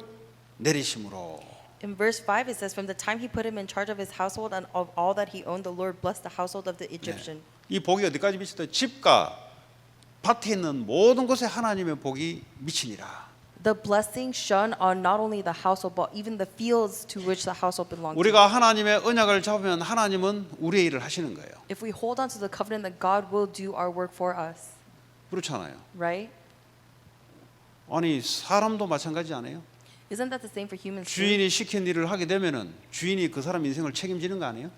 [SPEAKER 1] 내리심으로.
[SPEAKER 2] In verse 5 it says, from the time he put him in charge of his household and of all that he owned, the Lord blessed the household of the Egyptian.
[SPEAKER 1] 이 복이 어디까지 미치다? 집과 밭에 있는 모든 곳에 하나님의 복이 미치니라.
[SPEAKER 2] The blessing shone on not only the household, but even the fields to which the household belonged to.
[SPEAKER 1] 우리가 하나님의 언약을 잡으면 하나님은 우리의 일을 하시는 거예요.
[SPEAKER 2] If we hold on to the covenant, then God will do our work for us,
[SPEAKER 1] 그렇잖아요.
[SPEAKER 2] right?
[SPEAKER 1] 아니 사람도 마찬가지 아니에요?
[SPEAKER 2] Isn't that the same for humans too?
[SPEAKER 1] 주인이 시킨 일을 하게 되면은 주인이 그 사람 인생을 책임지는 거 아니에요?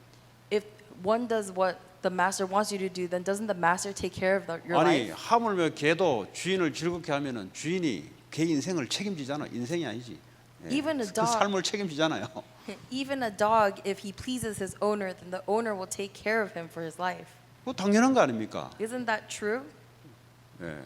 [SPEAKER 2] If one does what the master wants you to do, then doesn't the master take care of your
[SPEAKER 1] 아니
[SPEAKER 2] life?
[SPEAKER 1] 하물며 개도 주인을 즐겁게 하면은 주인이 개 인생을 책임지잖아. 인생이 아니지. 예.
[SPEAKER 2] Even a
[SPEAKER 1] 그
[SPEAKER 2] dog.
[SPEAKER 1] 삶을 책임지잖아요.
[SPEAKER 2] Even a dog, if he pleases his owner, then the owner will take care of him for his life.
[SPEAKER 1] 뭐 당연한 거 아닙니까?
[SPEAKER 2] Isn't that true?
[SPEAKER 1] 예.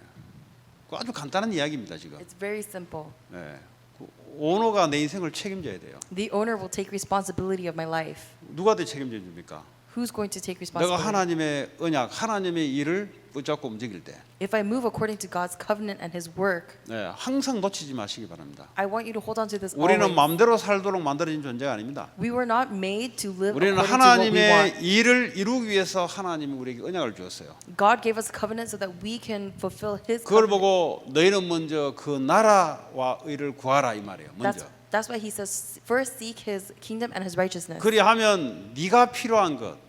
[SPEAKER 1] 그 아주 간단한 이야기입니다 지금.
[SPEAKER 2] It's very simple.
[SPEAKER 1] 예. 그 오너가 내 인생을 책임져야 돼요.
[SPEAKER 2] The owner will take responsibility of my life.
[SPEAKER 1] 누가 더 책임져 줍니까?
[SPEAKER 2] Who's going to take
[SPEAKER 1] 내가
[SPEAKER 2] responsibility?
[SPEAKER 1] 하나님의 언약, 하나님의 일을 붙잡고 움직일 때,
[SPEAKER 2] If I move according to God's covenant and His work,
[SPEAKER 1] 네, 항상 놓치지 마시기 바랍니다.
[SPEAKER 2] I want you to hold on to this
[SPEAKER 1] 우리는
[SPEAKER 2] always.
[SPEAKER 1] 마음대로 살도록 만들어진 존재가 아닙니다.
[SPEAKER 2] We were not made to live
[SPEAKER 1] 우리는
[SPEAKER 2] according to what we want.
[SPEAKER 1] 하나님의 일을 이루기 위해서 하나님이 우리에게 언약을 주었어요.
[SPEAKER 2] God gave us a covenant so that we can fulfill His
[SPEAKER 1] 그걸
[SPEAKER 2] covenant.
[SPEAKER 1] 보고 너희는 먼저 그 나라와 의를 구하라 이 말이에요. 먼저.
[SPEAKER 2] That's why He says, first seek His kingdom and His righteousness.
[SPEAKER 1] 그리하면 네가 필요한 것,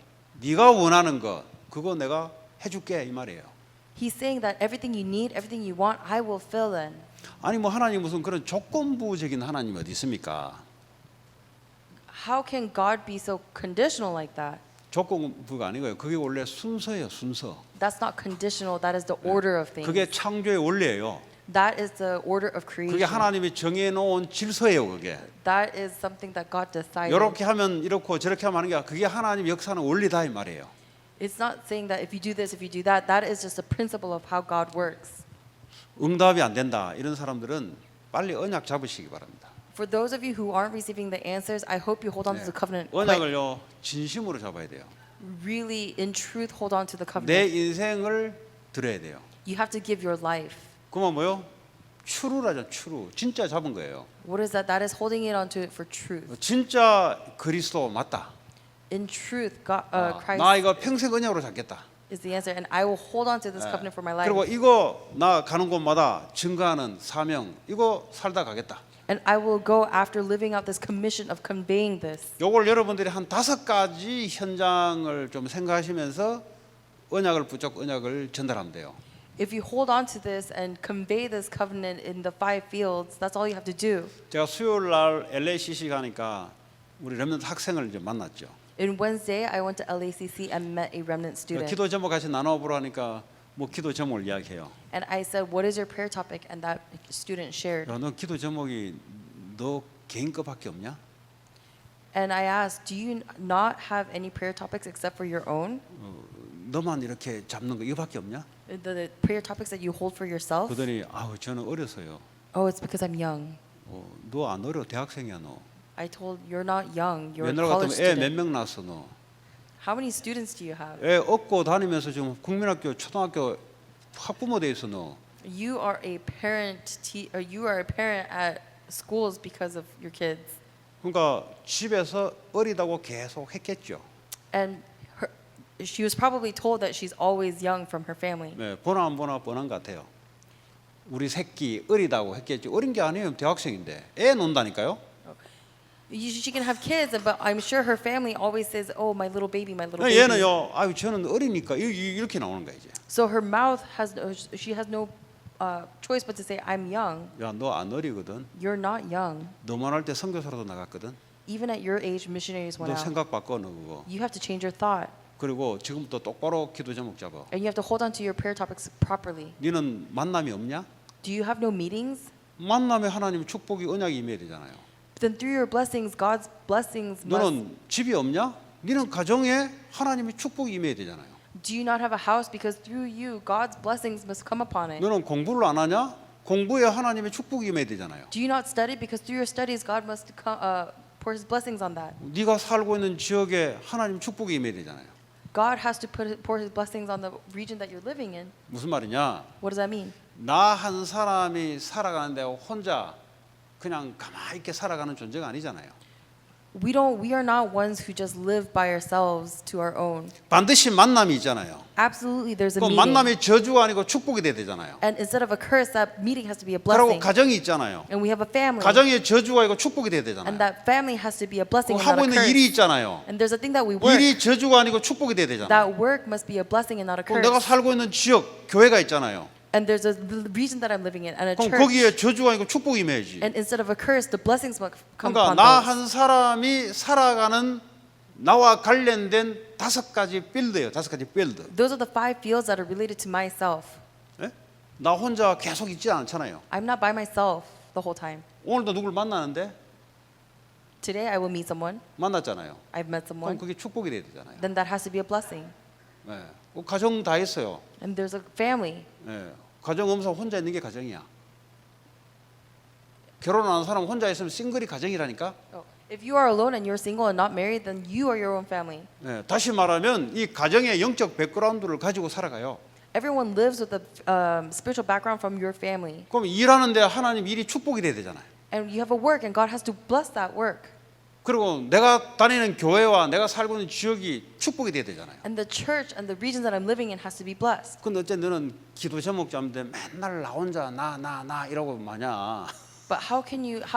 [SPEAKER 1] 네가 원하는 것, 그거 내가 해줄게 이 말이에요.
[SPEAKER 2] He's saying that everything you need, everything you want, I will fill in.
[SPEAKER 1] 아니 뭐 하나님 무슨 그런 조건부적인 하나님이 어디 있습니까?
[SPEAKER 2] How can God be so conditional like that?
[SPEAKER 1] 조건부가 아니고요. 그게 원래 순서예요, 순서.
[SPEAKER 2] That's not conditional. That is the order of things.
[SPEAKER 1] 그게 창조의 원리예요.
[SPEAKER 2] That is the order of
[SPEAKER 1] 그게
[SPEAKER 2] creation.
[SPEAKER 1] 하나님이 정해놓은 질서예요, 그게.
[SPEAKER 2] That is something that God decided.
[SPEAKER 1] 이렇게 하면 이렇고 저렇게 하면 하는 게 그게 하나님 역사는 원리다 이 말이에요.
[SPEAKER 2] It's not saying that if you do this, if you do that, that is just a principle of how God works.
[SPEAKER 1] 응답이 안 된다 이런 사람들은 빨리 언약 잡으시기 바랍니다.
[SPEAKER 2] For those of you who aren't receiving the answers, I hope you hold on to the covenant. quick.
[SPEAKER 1] 언약을요 진심으로 잡아야 돼요.
[SPEAKER 2] Really, in truth, hold on to the
[SPEAKER 1] 내
[SPEAKER 2] covenant.
[SPEAKER 1] 인생을 드려야 돼요.
[SPEAKER 2] You have to give your life.
[SPEAKER 1] 그러면 뭐요? 추루라죠, 추루. 진짜 잡은 거예요.
[SPEAKER 2] What is that? That is holding it onto it for truth.
[SPEAKER 1] 진짜 그리스도 맞다.
[SPEAKER 2] In truth, God, Christ
[SPEAKER 1] 나 이거 평생 언약으로 잡겠다.
[SPEAKER 2] is the answer, and I will hold on to this covenant for my life.
[SPEAKER 1] 그리고 이거 나 가는 곳마다 증거하는 사명 이거 살다 가겠다.
[SPEAKER 2] And I will go after living out this commission of conveying this.
[SPEAKER 1] 요걸 여러분들이 한 5가지 현장을 좀 생각하시면서 언약을 붙잡고 언약을 전달하면 돼요.
[SPEAKER 2] If you hold on to this and convey this covenant in the 5 fields, that's all you have to do.
[SPEAKER 1] 제가 수요일 날 LACC 가니까 우리 렘넌트 학생을 이제 만났죠.
[SPEAKER 2] In Wednesday, I went to LACC and met a remnant student.
[SPEAKER 1] 기도 제목 같이 나눠보라 하니까 뭐 기도 제목을 이야기해요.
[SPEAKER 2] And I said, "What is your prayer topic?" And that student shared.
[SPEAKER 1] 야, 너 기도 제목이 너 개인 거밖에 없냐?
[SPEAKER 2] And I asked, "Do you not have any prayer topics except for your own?
[SPEAKER 1] 너만 이렇게 잡는 거 이거밖에 없냐?
[SPEAKER 2] The prayer topics that you hold for yourself?"
[SPEAKER 1] 그러더니 아우 저는 어려서요.
[SPEAKER 2] Oh, it's because I'm young.
[SPEAKER 1] 너 안 어려 대학생이야 너.
[SPEAKER 2] I told, "You're not young. You're a
[SPEAKER 1] 옛날 같으면
[SPEAKER 2] college
[SPEAKER 1] 애 몇
[SPEAKER 2] student.
[SPEAKER 1] 명 낳았어 너.
[SPEAKER 2] How many students do you have?
[SPEAKER 1] 애 업고 다니면서 지금 국민학교 초등학교 학부모 돼 있어 너.
[SPEAKER 2] You are a parent. You are a parent at schools because of your kids."
[SPEAKER 1] 그러니까 집에서 어리다고 계속 했겠죠.
[SPEAKER 2] And she was probably told that she's always young from her family.
[SPEAKER 1] 네, 보나 안 보나 뻔한 것 같아요. 우리 새끼 어리다고 했겠지. 어린 게 아니에요. 대학생인데. 애 논다니까요.
[SPEAKER 2] She can have kids, but I'm sure her family always says, "Oh, my little baby, my little baby."
[SPEAKER 1] 얘는요. 아유 저는 어리니까 이렇게 나오는 거야 이제.
[SPEAKER 2] So her mouth has she has no choice but to say, "I'm young."
[SPEAKER 1] 야 너 안 어리거든.
[SPEAKER 2] You're not young.
[SPEAKER 1] 너만 할 때 선교사로도 나갔거든.
[SPEAKER 2] Even at your age, missionaries
[SPEAKER 1] 너
[SPEAKER 2] went out.
[SPEAKER 1] 생각 바꿔 너 그거.
[SPEAKER 2] You have to change your thought,
[SPEAKER 1] 그리고 지금부터 똑바로 기도 제목 잡아.
[SPEAKER 2] and you have to hold on to your prayer topics properly.
[SPEAKER 1] 너는 만남이 없냐?
[SPEAKER 2] Do you have no meetings?
[SPEAKER 1] 만남에 하나님의 축복이 언약이 임해야 되잖아요.
[SPEAKER 2] Then through your blessings, God's blessings must.
[SPEAKER 1] 너는 집이 없냐? 너는 가정에 하나님의 축복이 임해야 되잖아요.
[SPEAKER 2] Do you not have a house? Because through you, God's blessings must come upon it.
[SPEAKER 1] 너는 공부를 안 하냐? 공부에 하나님의 축복이 임해야 되잖아요.
[SPEAKER 2] Do you not study? Because through your studies, God must pour His blessings on that.
[SPEAKER 1] 네가 살고 있는 지역에 하나님 축복이 임해야 되잖아요.
[SPEAKER 2] God has to pour His blessings on the region that you're living in.
[SPEAKER 1] 무슨 말이냐?
[SPEAKER 2] What does that mean?
[SPEAKER 1] 나 한 사람이 살아가는데 혼자 그냥 가만히 있게 살아가는 존재가 아니잖아요.
[SPEAKER 2] We are not ones who just live by ourselves to our own.
[SPEAKER 1] 반드시 만남이 있잖아요.
[SPEAKER 2] Absolutely, there's a
[SPEAKER 1] 그
[SPEAKER 2] meeting.
[SPEAKER 1] 만남이 저주가 아니고 축복이 돼야 되잖아요.
[SPEAKER 2] And instead of a curse, that meeting has to be a
[SPEAKER 1] 그리고
[SPEAKER 2] blessing.
[SPEAKER 1] 가정이 있잖아요.
[SPEAKER 2] And we have a family.
[SPEAKER 1] 가정에 저주가 아니고 축복이 돼야
[SPEAKER 2] And
[SPEAKER 1] 되잖아요.
[SPEAKER 2] that family has to be a blessing
[SPEAKER 1] 그
[SPEAKER 2] and not
[SPEAKER 1] 하고
[SPEAKER 2] a
[SPEAKER 1] 있는
[SPEAKER 2] curse.
[SPEAKER 1] 일이 있잖아요.
[SPEAKER 2] And there's a thing that we work.
[SPEAKER 1] 일이 저주가 아니고 축복이 돼야 되잖아요.
[SPEAKER 2] That work must be a blessing and not a
[SPEAKER 1] 그럼
[SPEAKER 2] curse.
[SPEAKER 1] 내가 살고 있는 지역 교회가 있잖아요.
[SPEAKER 2] And there's a region that I'm living in and a
[SPEAKER 1] 그럼
[SPEAKER 2] church.
[SPEAKER 1] 거기에 저주가 아니고 축복이 임해야지.
[SPEAKER 2] And instead of a curse, the blessings must come
[SPEAKER 1] 그러니까
[SPEAKER 2] upon
[SPEAKER 1] 나
[SPEAKER 2] those.
[SPEAKER 1] 한 사람이 살아가는 나와 관련된 5가지 빌드예요. 5가지 빌드.
[SPEAKER 2] Those are the 5 fields that are related to myself.
[SPEAKER 1] 예? 나 혼자 계속 있지 않잖아요.
[SPEAKER 2] I'm not by myself the whole time.
[SPEAKER 1] 오늘도 누굴 만나는데
[SPEAKER 2] Today I will meet someone.
[SPEAKER 1] 만났잖아요.
[SPEAKER 2] I've met
[SPEAKER 1] 그럼
[SPEAKER 2] someone.
[SPEAKER 1] 그게 축복이 돼야 되잖아요.
[SPEAKER 2] Then that has to be a blessing.
[SPEAKER 1] 예. 그 가정 다 있어요.
[SPEAKER 2] And there's a family.
[SPEAKER 1] 예. 가정 없어 혼자 있는 게 가정이야. 결혼한 사람 혼자 있으면 싱글이 가정이라니까.
[SPEAKER 2] If you are alone and you're single and not married, then you are your own family.
[SPEAKER 1] 예. 다시 말하면 이 가정의 영적 백그라운드를 가지고 살아가요.
[SPEAKER 2] Everyone lives with a spiritual background from your family.
[SPEAKER 1] 그럼 일하는데 하나님 일이 축복이 돼야 되잖아요.
[SPEAKER 2] And you have a work and God has to bless that work.
[SPEAKER 1] 그리고 내가 다니는 교회와 내가 살고 있는 지역이 축복이 돼야 되잖아요.
[SPEAKER 2] And the church and the region that I'm living in has to be blessed.
[SPEAKER 1] 근데 어째 너는 기도 제목자인데 맨날 나 혼자 나 이러고 마냐.
[SPEAKER 2] But how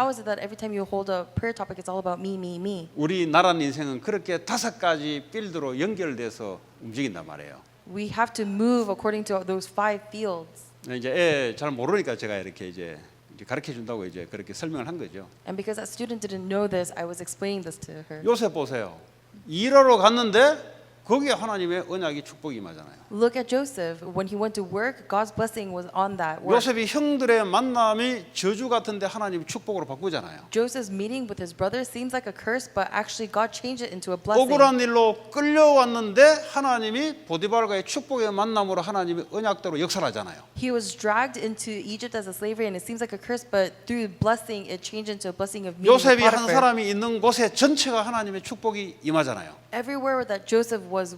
[SPEAKER 2] is it that every time you hold a prayer topic, it's all about me, me, me?
[SPEAKER 1] 우리 나라는 인생은 그렇게 5가지 필드로 연결돼서 움직인단 말이에요.
[SPEAKER 2] We have to move according to those 5 fields.
[SPEAKER 1] 이제 애 잘 모르니까 제가 이렇게 이제 가르쳐 준다고 이제 그렇게 설명을 한 거죠.
[SPEAKER 2] And because that student didn't know this, I was explaining this to her.
[SPEAKER 1] 요셉 보세요. 일하러 갔는데 거기에 하나님의 언약이 축복이 임하잖아요.
[SPEAKER 2] Look at Joseph. When he went to work, God's blessing was on that work.
[SPEAKER 1] 요셉이 형들의 만남이 저주 같은데 하나님이 축복으로 바꾸잖아요.
[SPEAKER 2] Joseph's meeting with his brothers seems like a curse, but actually God changed it into a blessing.
[SPEAKER 1] 억울한 일로 끌려왔는데 하나님이 보디발과의 축복의 만남으로 하나님이 언약대로 역사하잖아요.
[SPEAKER 2] He was dragged into Egypt as a slavery, and it seems like a curse, but through blessing, it changed into a blessing of meeting with
[SPEAKER 1] 요셉이 한
[SPEAKER 2] Potiphar.
[SPEAKER 1] 사람이 있는 곳에 전체가 하나님의 축복이 임하잖아요.
[SPEAKER 2] Everywhere that Joseph was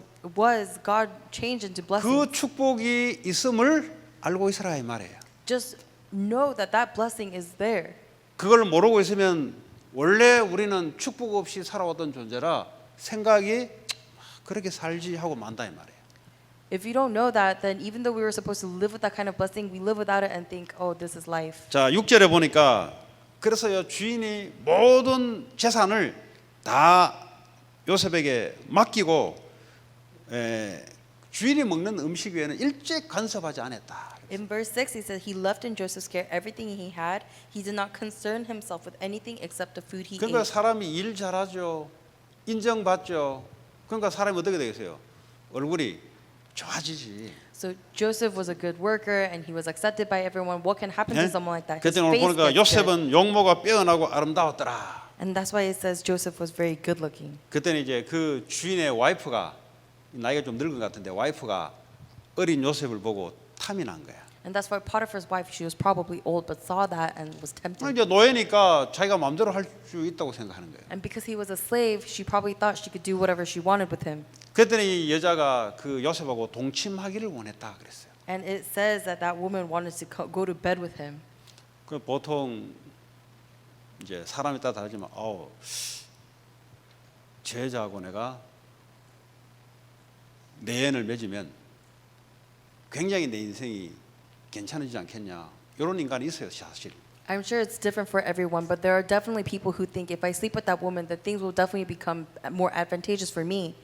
[SPEAKER 2] God changed into blessing.
[SPEAKER 1] 그 축복이 있음을 알고 있으라 이 말이에요.
[SPEAKER 2] Just know that that blessing is there.
[SPEAKER 1] 그걸 모르고 있으면 원래 우리는 축복 없이 살아왔던 존재라 생각이 그렇게 살지 하고 만다 이 말이에요.
[SPEAKER 2] If you don't know that, then even though we were supposed to live with that kind of blessing, we live without it and think, oh, this is life.
[SPEAKER 1] 자, 6절에 보니까 그래서요 주인이 모든 재산을 다 요셉에게 맡기고 주인이 먹는 음식 외에는 일찍 간섭하지 않았다.
[SPEAKER 2] In verse 6, he said, he left in Joseph's care everything he had. He did not concern himself with anything except the food he
[SPEAKER 1] 그러니까
[SPEAKER 2] ate.
[SPEAKER 1] 사람이 일 잘하죠. 인정받죠. 그러니까 사람이 어떻게 되겠어요? 얼굴이 좋아지지.
[SPEAKER 2] So Joseph was a good worker and he was accepted by everyone. What can happen to someone like that? His
[SPEAKER 1] 그때 오늘
[SPEAKER 2] face
[SPEAKER 1] 보니까
[SPEAKER 2] gets good.
[SPEAKER 1] 요셉은 용모가 빼어나고 아름다웠더라.
[SPEAKER 2] And that's why it says Joseph was very good looking.
[SPEAKER 1] 그때는 이제 그 주인의 와이프가 나이가 좀 늙은 것 같은데 와이프가 어린 요셉을 보고 탐이 난 거야.
[SPEAKER 2] And that's why Potiphar's wife, she was probably old, but saw that and was tempted.
[SPEAKER 1] 이제 노예니까 자기가 마음대로 할 수 있다고 생각하는 거예요.
[SPEAKER 2] And because he was a slave, she probably thought she could do whatever she wanted with him.
[SPEAKER 1] 그랬더니 이 여자가 그 요셉하고 동침하기를 원했다 그랬어요.
[SPEAKER 2] And it says that that woman wanted to go to bed with him.
[SPEAKER 1] 그 보통 이제 사람에 따라 다르지만 제 여자하고 내가 내연을 맺으면 굉장히 내 인생이 괜찮아지지 않겠냐 이런 인간이 있어요 사실.
[SPEAKER 2] I'm sure it's different for everyone, but there are definitely people who think if I sleep with that woman, that things will definitely become more advantageous for me.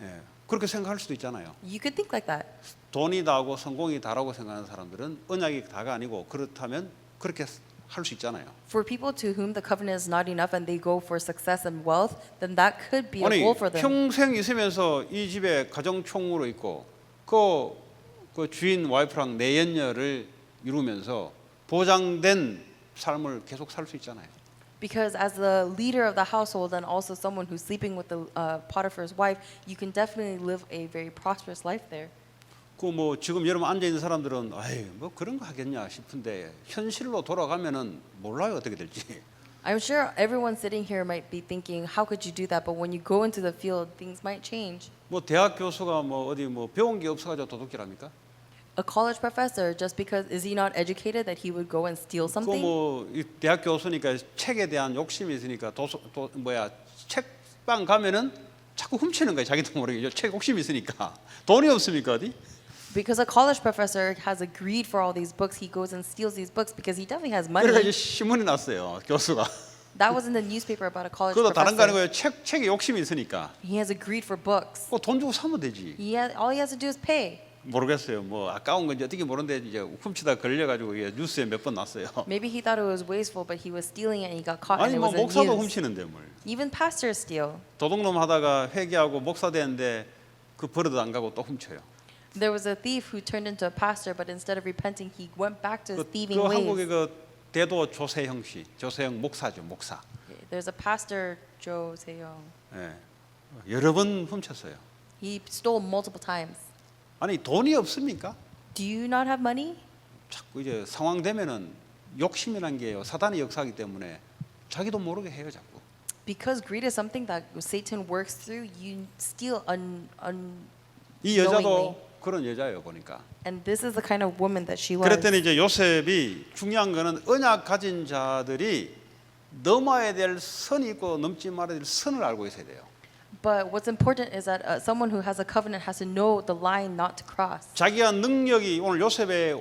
[SPEAKER 1] 예, 그렇게 생각할 수도 있잖아요.
[SPEAKER 2] You could think like that.
[SPEAKER 1] 돈이 다고 성공이 다라고 생각하는 사람들은 언약이 다가 아니고 그렇다면 그렇게 할 수 있잖아요.
[SPEAKER 2] For people to whom the covenant is not enough and they go for success and wealth, then that could be a
[SPEAKER 1] 아니
[SPEAKER 2] goal for them.
[SPEAKER 1] 평생 있으면서 이 집에 가정총무로 있고 그 주인 와이프랑 내연녀를 이루면서 보장된 삶을 계속 살 수 있잖아요.
[SPEAKER 2] Because as the leader of the household and also someone who's sleeping with the Potiphar's wife, you can definitely live a very prosperous life there.
[SPEAKER 1] 그 뭐 지금 여러분 앉아 있는 사람들은 아이 뭐 그런 거 하겠냐 싶은데 현실로 돌아가면은 몰라요 어떻게 될지.
[SPEAKER 2] I'm sure everyone sitting here might be thinking, how could you do that? But when you go into the field, things might change.
[SPEAKER 1] 뭐 대학 교수가 뭐 어디 뭐 배운 게 없어가지고 도둑질합니까?
[SPEAKER 2] A college professor, just because is he not educated that he would go and steal something?
[SPEAKER 1] 그뭐 대학 교수니까 책에 대한 욕심이 있으니까 책방 가면은 자꾸 훔치는 거예요. 자기도 모르게 책 욕심이 있으니까 돈이 없습니까 어디?
[SPEAKER 2] Because a college professor has a greed for all these books, he goes and steals these books because he definitely has money.
[SPEAKER 1] 그래서 이제 신문이 났어요. 교수가.
[SPEAKER 2] That was in the newspaper about a college
[SPEAKER 1] 그것도 다른 거
[SPEAKER 2] professor.
[SPEAKER 1] 아니고요. 책에 욕심이 있으니까.
[SPEAKER 2] He has a greed for books.
[SPEAKER 1] 돈 주고 사면 되지.
[SPEAKER 2] All he has to do is pay.
[SPEAKER 1] 모르겠어요. 뭐 아까운 건지 어떻게 모르는데 이제 훔치다 걸려가지고 이게 뉴스에 몇 번 났어요.
[SPEAKER 2] Maybe he thought it was wasteful, but he was stealing it and he got caught
[SPEAKER 1] 아니
[SPEAKER 2] and it
[SPEAKER 1] 뭐
[SPEAKER 2] was in
[SPEAKER 1] 목사도
[SPEAKER 2] news.
[SPEAKER 1] 훔치는데 뭘.
[SPEAKER 2] Even pastors steal.
[SPEAKER 1] 도둑놈 하다가 회개하고 목사 되는데 그 버릇 안 가고 또 훔쳐요.
[SPEAKER 2] There was a thief who turned into a pastor, but instead of repenting, he went back to his
[SPEAKER 1] 그
[SPEAKER 2] thieving
[SPEAKER 1] 한국의
[SPEAKER 2] ways.
[SPEAKER 1] 그 대도 조세형 씨, 조세형 목사죠, 목사.
[SPEAKER 2] There's a pastor, Joe Seong.
[SPEAKER 1] 예. 여러 번 훔쳤어요.
[SPEAKER 2] He stole multiple times.
[SPEAKER 1] 아니 돈이 없습니까?
[SPEAKER 2] Do you not have money?
[SPEAKER 1] 자꾸 이제 상황 되면은 욕심이란 게요 사단의 역사이기 때문에 자기도 모르게 해요 자꾸.
[SPEAKER 2] Because greed is something that Satan works through, you steal
[SPEAKER 1] 이 여자도
[SPEAKER 2] knowingly.
[SPEAKER 1] 그런 여자예요 보니까.
[SPEAKER 2] And this is the kind of woman that she was.
[SPEAKER 1] 그랬더니 이제 요셉이 중요한 거는 언약 가진 자들이 넘어야 될 선이 있고 넘지 말아야 될 선을 알고 있어야 돼요.
[SPEAKER 2] But what's important is that someone who has a covenant has to know the line not to cross.
[SPEAKER 1] 자기가 능력이 오늘 요셉의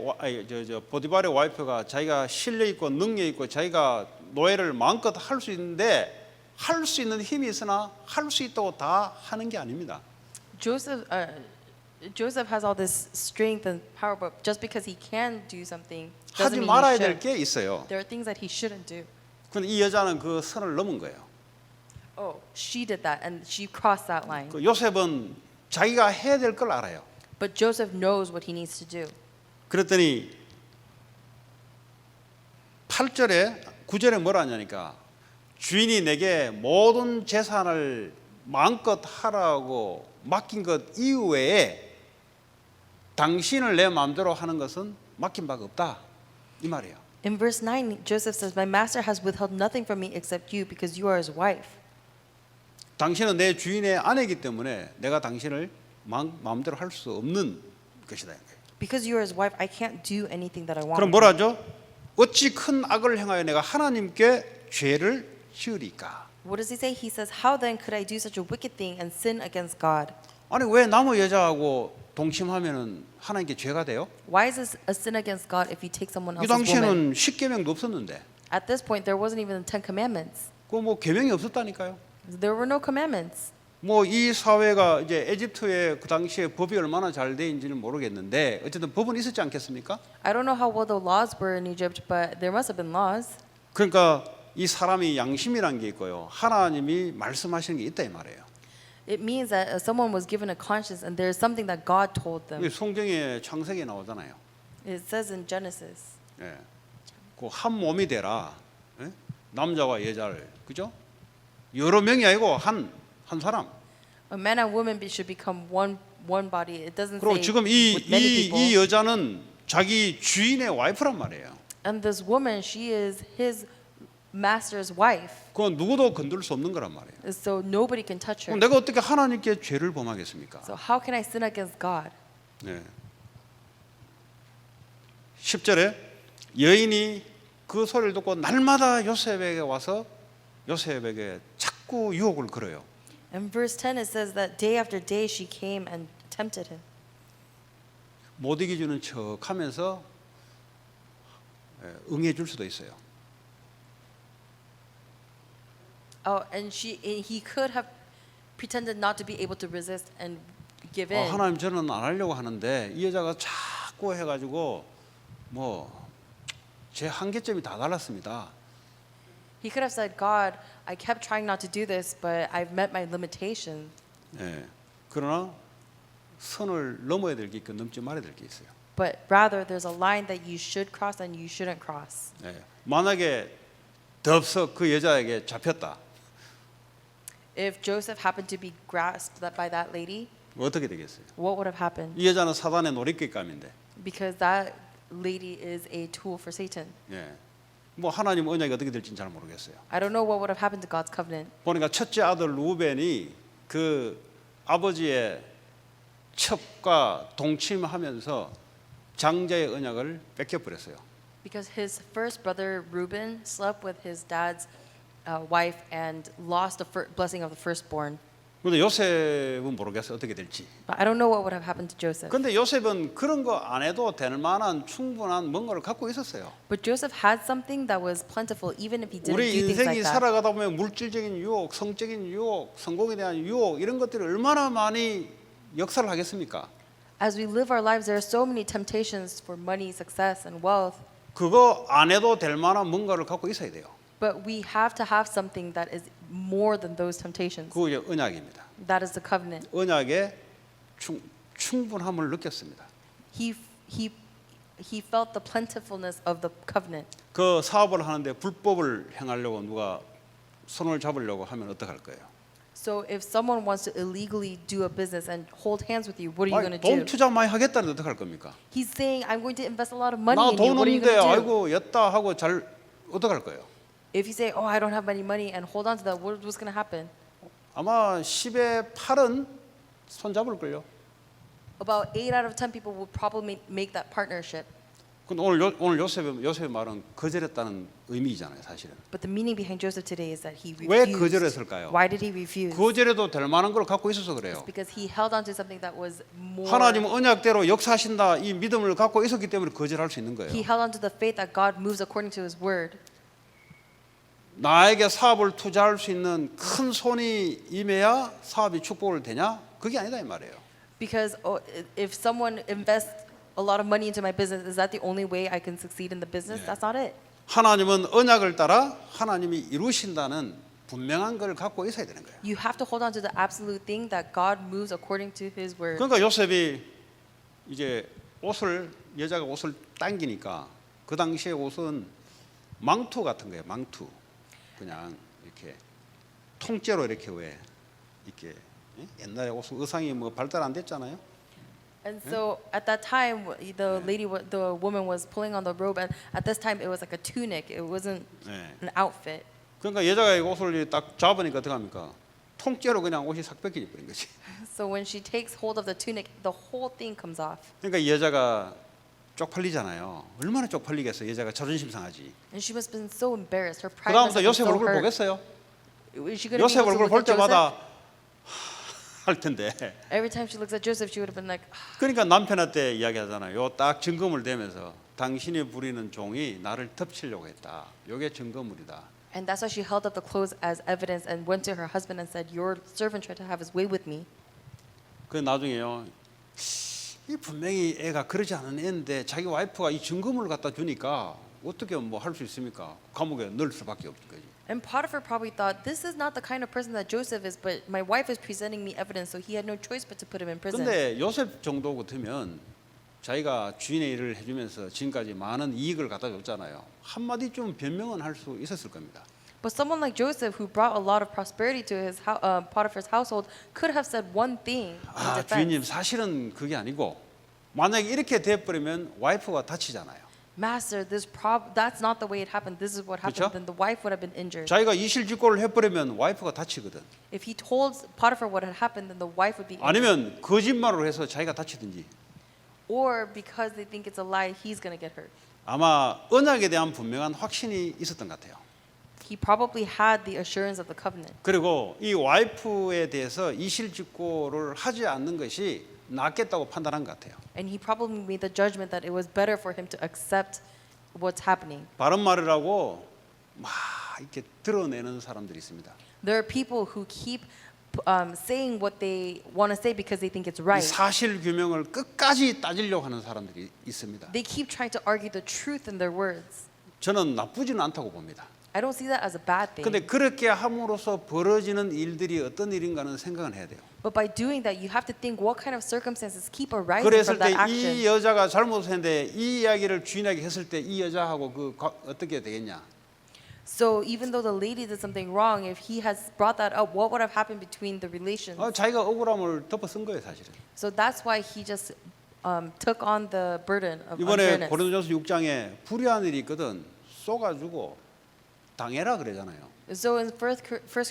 [SPEAKER 1] 보디발의 와이프가 자기가 실력 있고 능력 있고 자기가 노예를 마음껏 할 수 있는데 할 수 있는 힘이 있으나 할 수 있다고 다 하는 게 아닙니다.
[SPEAKER 2] Joseph has all this strength and power, but just because he can do something
[SPEAKER 1] 하지
[SPEAKER 2] doesn't mean
[SPEAKER 1] 말아야
[SPEAKER 2] he
[SPEAKER 1] 될
[SPEAKER 2] should.
[SPEAKER 1] 게 있어요.
[SPEAKER 2] There are things that he shouldn't do.
[SPEAKER 1] 근데 이 여자는 그 선을 넘은 거예요.
[SPEAKER 2] Oh, she did that, and she crossed that line.
[SPEAKER 1] 그 요셉은 자기가 해야 될 걸 알아요.
[SPEAKER 2] But Joseph knows what he needs to do.
[SPEAKER 1] 그랬더니 8절에 9절에 뭐라 하냐니까 주인이 내게 모든 재산을 마음껏 하라고 맡긴 것 이외에 당신을 내 마음대로 하는 것은 맡긴 바가 없다 이 말이에요.
[SPEAKER 2] In verse 9, Joseph says, "My master has withheld nothing from me except you, because you are his wife."
[SPEAKER 1] 당신은 내 주인의 아내이기 때문에 내가 당신을 마음대로 할 수 없는 것이다.
[SPEAKER 2] Because you are his wife, I can't do anything that I want.
[SPEAKER 1] 그럼 뭐라 하죠? 어찌 큰 악을 행하여 내가 하나님께 죄를 지으리까?
[SPEAKER 2] What does he say? He says, "How then could I do such a wicked thing and sin against God?"
[SPEAKER 1] 아니 왜 남의 여자하고 동침하면은 하나님께 죄가 돼요?
[SPEAKER 2] Why is this a sin against God if you take someone
[SPEAKER 1] 이
[SPEAKER 2] else's woman?
[SPEAKER 1] 당시에는 십계명도 없었는데
[SPEAKER 2] At this point, there wasn't even the Ten Commandments.
[SPEAKER 1] 그 뭐 계명이 없었다니까요.
[SPEAKER 2] There were no commandments.
[SPEAKER 1] 뭐 이 사회가 이제 에집트의 그 당시에 법이 얼마나 잘 되는지는 모르겠는데 어쨌든 법은 있었지 않겠습니까?
[SPEAKER 2] I don't know how well the laws were in Egypt, but there must have been laws.
[SPEAKER 1] 그러니까 이 사람이 양심이란 게 있고요. 하나님이 말씀하시는 게 있다 이 말이에요.
[SPEAKER 2] It means that someone was given a conscience and there's something that God told them.
[SPEAKER 1] 이게 성경에 창세기에 나오잖아요.
[SPEAKER 2] It says in Genesis.
[SPEAKER 1] 예. 그 한 몸이 되라. 예? 남자와 여자를 그죠? 여러 명이 아니고 한 사람.
[SPEAKER 2] A man and woman should become one body. It doesn't
[SPEAKER 1] 그리고
[SPEAKER 2] say
[SPEAKER 1] 지금
[SPEAKER 2] with many
[SPEAKER 1] 이
[SPEAKER 2] people.
[SPEAKER 1] 여자는 자기 주인의 와이프란 말이에요.
[SPEAKER 2] And this woman, she is his master's wife.
[SPEAKER 1] 그건 누구도 건들 수 없는 거란 말이에요.
[SPEAKER 2] So nobody can touch her.
[SPEAKER 1] 그럼 내가 어떻게 하나님께 죄를 범하겠습니까?
[SPEAKER 2] So how can I sin against God?
[SPEAKER 1] 네. 10절에 여인이 그 소리를 듣고 날마다 요셉에게 와서 요셉에게 자꾸 유혹을 걸어요.
[SPEAKER 2] In verse 10 it says that day after day she came and tempted him.
[SPEAKER 1] 못 이겨주는 척하면서 응해줄 수도 있어요.
[SPEAKER 2] Oh, and he could have pretended not to be able to resist and give in.
[SPEAKER 1] 하나님 저는 안 하려고 하는데 이 여자가 자꾸 해가지고 뭐 제 한계점이 다 달랐습니다.
[SPEAKER 2] He could have said, God, I kept trying not to do this, but I've met my limitation.
[SPEAKER 1] 예. 그러나 선을 넘어야 될 게 있고 넘지 말아야 될 게 있어요.
[SPEAKER 2] But rather, there's a line that you should cross and you shouldn't cross.
[SPEAKER 1] 예. 만약에 덥석 그 여자에게 잡혔다.
[SPEAKER 2] If Joseph happened to be grasped by that lady,
[SPEAKER 1] 어떻게 되겠어요?
[SPEAKER 2] what would have happened?
[SPEAKER 1] 이 여자는 사단의 놀잇감인데.
[SPEAKER 2] Because that lady is a tool for Satan.
[SPEAKER 1] 예. 뭐 하나님 언약이 어떻게 될지는 잘 모르겠어요.
[SPEAKER 2] I don't know what would have happened to God's covenant.
[SPEAKER 1] 보니까 첫째 아들 루벤이 그 아버지의 첩과 동침하면서 장자의 언약을 뺏겨 버렸어요.
[SPEAKER 2] Because his first brother Reuben slept with his dad's wife and lost the blessing of the firstborn.
[SPEAKER 1] 근데 요셉은 모르겠어요. 어떻게 될지.
[SPEAKER 2] But I don't know what would have happened to Joseph.
[SPEAKER 1] 근데 요셉은 그런 거 안 해도 될 만한 충분한 뭔가를 갖고 있었어요.
[SPEAKER 2] But Joseph had something that was plentiful even if he didn't
[SPEAKER 1] 우리
[SPEAKER 2] do things
[SPEAKER 1] 인생이
[SPEAKER 2] like that.
[SPEAKER 1] 살아가다 보면 물질적인 유혹, 성적인 유혹, 성공에 대한 유혹 이런 것들이 얼마나 많이 역사를 하겠습니까?
[SPEAKER 2] As we live our lives, there are so many temptations for money, success, and wealth.
[SPEAKER 1] 그거 안 해도 될 만한 뭔가를 갖고 있어야 돼요.
[SPEAKER 2] But we have to have something that is more than those temptations.
[SPEAKER 1] 그게 이제 언약입니다.
[SPEAKER 2] That is the covenant.
[SPEAKER 1] 언약의 충분함을 느꼈습니다.
[SPEAKER 2] He felt the plentifulness of the covenant.
[SPEAKER 1] 그 사업을 하는데 불법을 행하려고 누가 손을 잡으려고 하면 어떡할 거예요?
[SPEAKER 2] So if someone wants to illegally do a business and hold hands with you, what are you going to
[SPEAKER 1] 돈
[SPEAKER 2] do?
[SPEAKER 1] 투자 많이 하겠다는데 어떡할 겁니까?
[SPEAKER 2] He's saying, I'm going to invest a lot of money
[SPEAKER 1] 나
[SPEAKER 2] in you.
[SPEAKER 1] 돈
[SPEAKER 2] What are you
[SPEAKER 1] 없는데
[SPEAKER 2] going to do?
[SPEAKER 1] 아이고 였다 하고 잘 어떡할 거예요?
[SPEAKER 2] If you say, oh, I don't have any money and hold on to that, what's going to happen?
[SPEAKER 1] 아마 10의 8은 손 잡을 걸요.
[SPEAKER 2] About 8 out of 10 people will probably make that partnership.
[SPEAKER 1] 근데 오늘 요셉의 말은 거절했다는 의미잖아요, 사실은.
[SPEAKER 2] But the meaning behind Joseph today is that he
[SPEAKER 1] 왜
[SPEAKER 2] refused.
[SPEAKER 1] 거절했을까요?
[SPEAKER 2] Why did he refuse?
[SPEAKER 1] 거절해도 될 만한 걸 갖고 있어서 그래요.
[SPEAKER 2] Because he held on to something that was more.
[SPEAKER 1] 하나님은 언약대로 역사하신다 이 믿음을 갖고 있었기 때문에 거절할 수 있는 거예요.
[SPEAKER 2] He held on to the faith that God moves according to His word.
[SPEAKER 1] 나에게 사업을 투자할 수 있는 큰 손이 임해야 사업이 축복을 되냐? 그게 아니다 이 말이에요.
[SPEAKER 2] Because if someone invests a lot of money into my business, is that the only way I can succeed in the business?
[SPEAKER 1] Yeah.
[SPEAKER 2] That's not it.
[SPEAKER 1] 하나님은 언약을 따라 하나님이 이루신다는 분명한 걸 갖고 있어야 되는 거예요.
[SPEAKER 2] You have to hold on to the absolute thing that God moves according to His word.
[SPEAKER 1] 그러니까 요셉이 이제 여자가 옷을 당기니까 그 당시에 옷은 망투 같은 거예요. 망투. 그냥 이렇게 통째로 이렇게 왜 이렇게 옛날에 옷 의상이 뭐 발달 안 됐잖아요.
[SPEAKER 2] And so at that time, the woman was pulling on the robe, and at this time it was like a tunic. It wasn't
[SPEAKER 1] 네.
[SPEAKER 2] an outfit.
[SPEAKER 1] 그러니까 여자가 이 옷을 딱 잡으니까 어떻게 합니까? 통째로 그냥 옷이 싹 벗겨져 버린 거지.
[SPEAKER 2] So when she takes hold of the tunic, the whole thing comes off.
[SPEAKER 1] 그러니까 이 여자가 쪽팔리잖아요. 얼마나 쪽팔리겠어. 여자가 자존심 상하지.
[SPEAKER 2] And she must have been so embarrassed. Her pride
[SPEAKER 1] 그다음부터
[SPEAKER 2] must have been
[SPEAKER 1] 요셉
[SPEAKER 2] so
[SPEAKER 1] 얼굴
[SPEAKER 2] hurt.
[SPEAKER 1] 보겠어요?
[SPEAKER 2] Is she going to be
[SPEAKER 1] 요셉
[SPEAKER 2] able to
[SPEAKER 1] 얼굴
[SPEAKER 2] look
[SPEAKER 1] 볼
[SPEAKER 2] at Joseph?
[SPEAKER 1] 때마다 할 텐데.
[SPEAKER 2] Every time she looks at Joseph, she would have been like,
[SPEAKER 1] 그러니까 남편한테 이야기하잖아요. 요 딱 증거물 대면서 당신이 부리는 종이 나를 덮치려고 했다. 요게 증거물이다.
[SPEAKER 2] and that's why she held up the clothes as evidence and went to her husband and said, your servant tried to have his way with me.
[SPEAKER 1] 그 나중에요. 이 분명히 애가 그러지 않은 애인데 자기 와이프가 이 증거물을 갖다 주니까 어떻게 뭐 할 수 있습니까? 감옥에 넣을 수밖에 없는 거지.
[SPEAKER 2] And Potiphar probably thought, this is not the kind of person that Joseph is, but my wife is presenting me evidence, so he had no choice but to put him in prison.
[SPEAKER 1] 근데 요셉 정도 같으면 자기가 주인의 일을 해주면서 지금까지 많은 이익을 갖다 줬잖아요. 한마디 좀 변명은 할 수 있었을 겁니다.
[SPEAKER 2] But someone like Joseph, who brought a lot of prosperity to his Potiphar's household, could have said one thing in
[SPEAKER 1] 아,
[SPEAKER 2] defense.
[SPEAKER 1] 주인님 사실은 그게 아니고 만약에 이렇게 돼버리면 와이프가 다치잖아요.
[SPEAKER 2] Master, that's not the way it happened. This is what happened.
[SPEAKER 1] 그렇죠?
[SPEAKER 2] Then the wife would have been injured.
[SPEAKER 1] 자기가 이실직고를 해버리면 와이프가 다치거든.
[SPEAKER 2] If he told Potiphar what had happened, then the wife would be injured.
[SPEAKER 1] 아니면 거짓말을 해서 자기가 다치든지.
[SPEAKER 2] Or because they think it's a lie, he's going to get hurt.
[SPEAKER 1] 아마 언약에 대한 분명한 확신이 있었던 것 같아요.
[SPEAKER 2] He probably had the assurance of the covenant.
[SPEAKER 1] 그리고 이 와이프에 대해서 이실직고를 하지 않는 것이 낫겠다고 판단한 것 같아요.
[SPEAKER 2] And he probably made the judgment that it was better for him to accept what's happening.
[SPEAKER 1] 바른 말이라고 막 이렇게 드러내는 사람들이 있습니다.
[SPEAKER 2] There are people who keep saying what they want to say because they think it's
[SPEAKER 1] 이
[SPEAKER 2] right.
[SPEAKER 1] 사실 규명을 끝까지 따지려고 하는 사람들이 있습니다.
[SPEAKER 2] They keep trying to argue the truth in their words.
[SPEAKER 1] 저는 나쁘지는 않다고 봅니다.
[SPEAKER 2] I don't see that as a bad thing.
[SPEAKER 1] 근데 그렇게 함으로써 벌어지는 일들이 어떤 일인가는 생각은 해야 돼요.
[SPEAKER 2] But by doing that, you have to think what kind of circumstances keep arising from
[SPEAKER 1] 그랬을
[SPEAKER 2] that
[SPEAKER 1] 때
[SPEAKER 2] action.
[SPEAKER 1] 이 여자가 잘못했는데 이 이야기를 주인에게 했을 때 이 여자하고 어떻게 되겠냐?
[SPEAKER 2] So even though the lady did something wrong, if he has brought that up, what would have happened between the relations?
[SPEAKER 1] 자기가 억울함을 덮어 쓴 거예요, 사실은.
[SPEAKER 2] So that's why he just took on the burden of
[SPEAKER 1] 이번에
[SPEAKER 2] unfairness.
[SPEAKER 1] 고린도전서 6장에 불의한 일이 있거든 쏘가지고 당해라 그러잖아요.
[SPEAKER 2] So in 1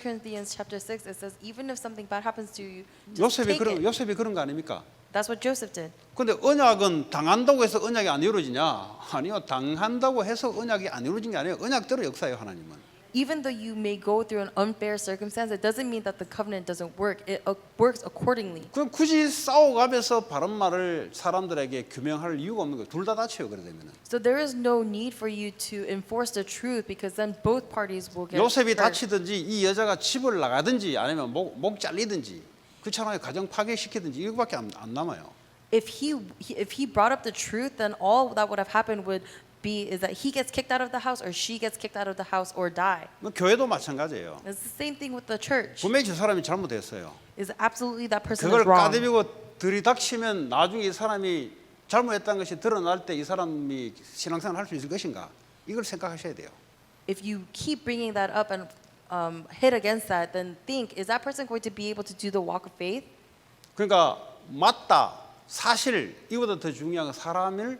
[SPEAKER 2] Corinthians chapter 6, it says, even if something bad happens to you, just take it.
[SPEAKER 1] 요셉이 그런 거 아닙니까?
[SPEAKER 2] That's what Joseph did.
[SPEAKER 1] 근데 언약은 당한다고 해서 언약이 안 이루어지냐? 아니요, 당한다고 해서 언약이 안 이루어진 게 아니에요. 언약대로 역사해요, 하나님은.
[SPEAKER 2] Even though you may go through an unfair circumstance, it doesn't mean that the covenant doesn't work. It works accordingly.
[SPEAKER 1] 그럼 굳이 싸워가면서 바른 말을 사람들에게 규명할 이유가 없는 거예요. 둘 다 다쳐요, 그래 되면은.
[SPEAKER 2] So there is no need for you to enforce the truth because then both parties will get
[SPEAKER 1] 요셉이
[SPEAKER 2] hurt.
[SPEAKER 1] 다치든지 이 여자가 집을 나가든지 아니면 목 잘리든지 그렇잖아요. 가정 파괴시키든지 이거밖에 안 남아요.
[SPEAKER 2] If he brought up the truth, then all that would have happened would be is that he gets kicked out of the house or she gets kicked out of the house or die.
[SPEAKER 1] 뭐 교회도 마찬가지예요.
[SPEAKER 2] It's the same thing with the church.
[SPEAKER 1] 분명히 저 사람이 잘못했어요.
[SPEAKER 2] Is absolutely that person
[SPEAKER 1] 그걸
[SPEAKER 2] is wrong.
[SPEAKER 1] 까대비고 들이닥치면 나중에 이 사람이 잘못했다는 것이 드러날 때 이 사람이 신앙생활 할 수 있을 것인가? 이걸 생각하셔야 돼요.
[SPEAKER 2] If you keep bringing that up and hit against that, then think, is that person going to be able to do the walk of faith?
[SPEAKER 1] 그러니까 맞다, 사실 이보다 더 중요한 건 사람을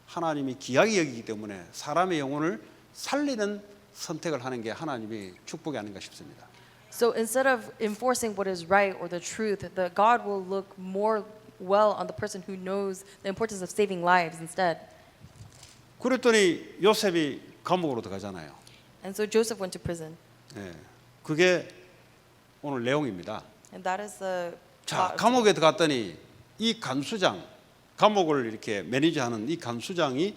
[SPEAKER 1] 하나님이 귀하게 여기기 때문에 사람의 영혼을 살리는 선택을 하는 게 하나님의 축복이 아닌가 싶습니다.
[SPEAKER 2] So instead of enforcing what is right or the truth, the God will look more well on the person who knows the importance of saving lives instead.
[SPEAKER 1] 그랬더니 요셉이 감옥으로 들어가잖아요.
[SPEAKER 2] And so Joseph went to prison.
[SPEAKER 1] 예, 그게 오늘 내용입니다.
[SPEAKER 2] And that is the
[SPEAKER 1] 자, 감옥에 들어갔더니 이 간수장, 감옥을 이렇게 매니저하는 이 간수장이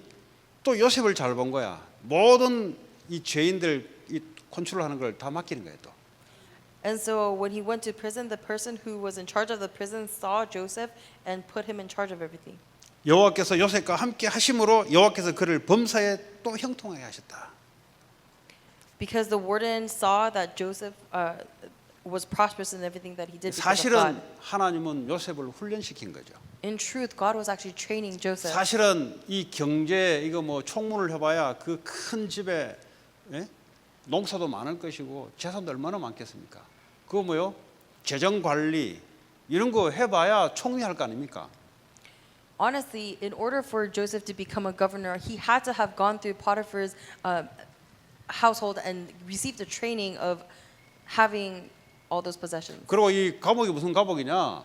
[SPEAKER 1] 또 요셉을 잘 본 거야. 모든 이 죄인들 이 컨트롤하는 걸 다 맡기는 거예요. 또.
[SPEAKER 2] And so when he went to prison, the person who was in charge of the prison saw Joseph and put him in charge of everything.
[SPEAKER 1] 여호와께서 요셉과 함께 하심으로 여호와께서 그를 범사에 또 형통하게 하셨다.
[SPEAKER 2] Because the warden saw that Joseph was prosperous in everything that he did because of
[SPEAKER 1] 사실은
[SPEAKER 2] God.
[SPEAKER 1] 하나님은 요셉을 훈련시킨 거죠.
[SPEAKER 2] In truth, God was actually training Joseph.
[SPEAKER 1] 사실은 이 경제 이거 뭐 총무를 해봐야 그 큰 집에 예? 농사도 많을 것이고 재산도 얼마나 많겠습니까? 그거 뭐요? 재정 관리 이런 거 해봐야 총리할 거 아닙니까?
[SPEAKER 2] Honestly, in order for Joseph to become a governor, he had to have gone through Potiphar's household and received the training of having all those possessions.
[SPEAKER 1] 그리고 이 감옥이 무슨 감옥이냐?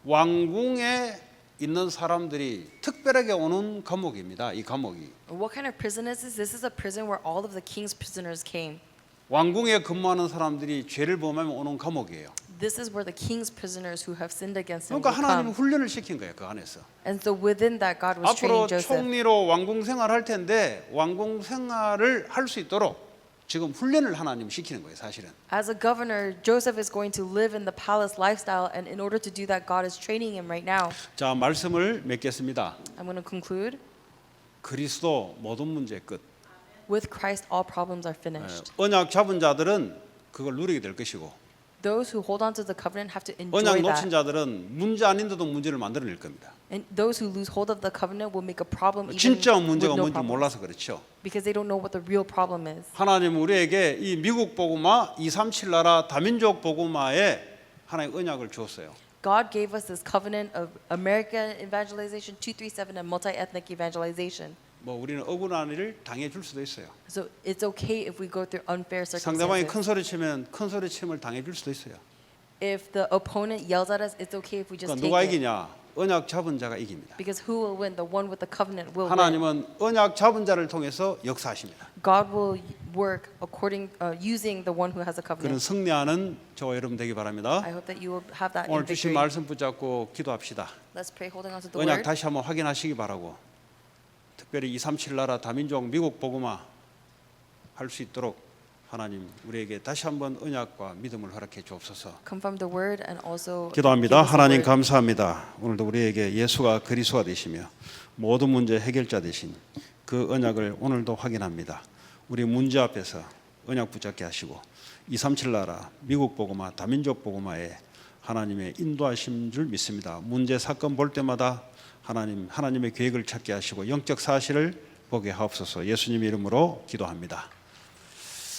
[SPEAKER 1] 왕궁에 있는 사람들이 특별하게 오는 감옥입니다. 이 감옥이.
[SPEAKER 2] What kind of prison is this? This is a prison where all of the king's prisoners came.
[SPEAKER 1] 왕궁에 근무하는 사람들이 죄를 범하면 오는 감옥이에요.
[SPEAKER 2] This is where the king's prisoners who have sinned against him
[SPEAKER 1] 그러니까
[SPEAKER 2] will
[SPEAKER 1] 하나님은
[SPEAKER 2] come.
[SPEAKER 1] 훈련을 시킨 거예요. 그 안에서.
[SPEAKER 2] And so within that, God was
[SPEAKER 1] 앞으로
[SPEAKER 2] training Joseph.
[SPEAKER 1] 총리로 왕궁 생활할 텐데 왕궁 생활을 할 수 있도록 지금 훈련을 하나님 시키는 거예요. 사실은.
[SPEAKER 2] As a governor, Joseph is going to live in the palace lifestyle, and in order to do that, God is training him right now.
[SPEAKER 1] 자, 말씀을 맺겠습니다.
[SPEAKER 2] I'm going to conclude.
[SPEAKER 1] 그리스도 모든 문제의 끝.
[SPEAKER 2] With Christ, all problems are finished.
[SPEAKER 1] 언약 잡은 자들은 그걸 누리게 될 것이고
[SPEAKER 2] Those who hold on to the covenant have to enjoy
[SPEAKER 1] 언약 놓친
[SPEAKER 2] that.
[SPEAKER 1] 자들은 문제 아닌데도 문제를 만들어낼 겁니다.
[SPEAKER 2] And those who lose hold of the covenant will make a problem even
[SPEAKER 1] 진짜
[SPEAKER 2] with
[SPEAKER 1] 문제가
[SPEAKER 2] no
[SPEAKER 1] 뭔지
[SPEAKER 2] problem.
[SPEAKER 1] 몰라서 그렇죠.
[SPEAKER 2] Because they don't know what the real problem is.
[SPEAKER 1] 하나님 우리에게 이 미국 복음화 237 나라 다민족 복음화에 하나님 언약을 주었어요.
[SPEAKER 2] God gave us this covenant of American evangelization, 237, and multi-ethnic evangelization.
[SPEAKER 1] 뭐 우리는 억울한 일을 당해 줄 수도 있어요.
[SPEAKER 2] So it's okay if we go through unfair
[SPEAKER 1] 상대방이
[SPEAKER 2] circumstances.
[SPEAKER 1] 큰 소리 치면 큰 소리 침을 당해 줄 수도 있어요.
[SPEAKER 2] If the opponent yells at us, it's okay if we just
[SPEAKER 1] 그러니까
[SPEAKER 2] take
[SPEAKER 1] 누가
[SPEAKER 2] it.
[SPEAKER 1] 이기냐? 언약 잡은 자가 이깁니다.
[SPEAKER 2] Because who will win? The one with the covenant will win.
[SPEAKER 1] 하나님은 언약 잡은 자를 통해서 역사하십니다.
[SPEAKER 2] God will work according using the one who has a
[SPEAKER 1] 그런
[SPEAKER 2] covenant.
[SPEAKER 1] 승리하는 저와 여러분 되기 바랍니다.
[SPEAKER 2] I hope that you will have that in
[SPEAKER 1] 오늘 주신
[SPEAKER 2] victory.
[SPEAKER 1] 말씀 붙잡고 기도합시다.
[SPEAKER 2] Let's pray, holding on to the
[SPEAKER 1] 언약
[SPEAKER 2] word.
[SPEAKER 1] 다시 한번 확인하시기 바라고 특별히 237 나라 다민족 미국 복음화 할 수 있도록 하나님 우리에게 다시 한번 언약과 믿음을 허락해 주옵소서.
[SPEAKER 2] Confirm the word and also
[SPEAKER 1] 기도합니다.
[SPEAKER 2] give us the
[SPEAKER 1] 하나님
[SPEAKER 2] word.
[SPEAKER 1] 감사합니다. 오늘도 우리에게 예수가 그리스도가 되시며 모든 문제 해결자 되신 그 언약을 오늘도 확인합니다. 우리 문제 앞에서 언약 붙잡게 하시고 237 나라 미국 복음화 다민족 복음화에 하나님의 인도하심 줄 믿습니다. 문제 사건 볼 때마다 하나님의 계획을 찾게 하시고 영적 사실을 보게 하옵소서. 예수님 이름으로 기도합니다.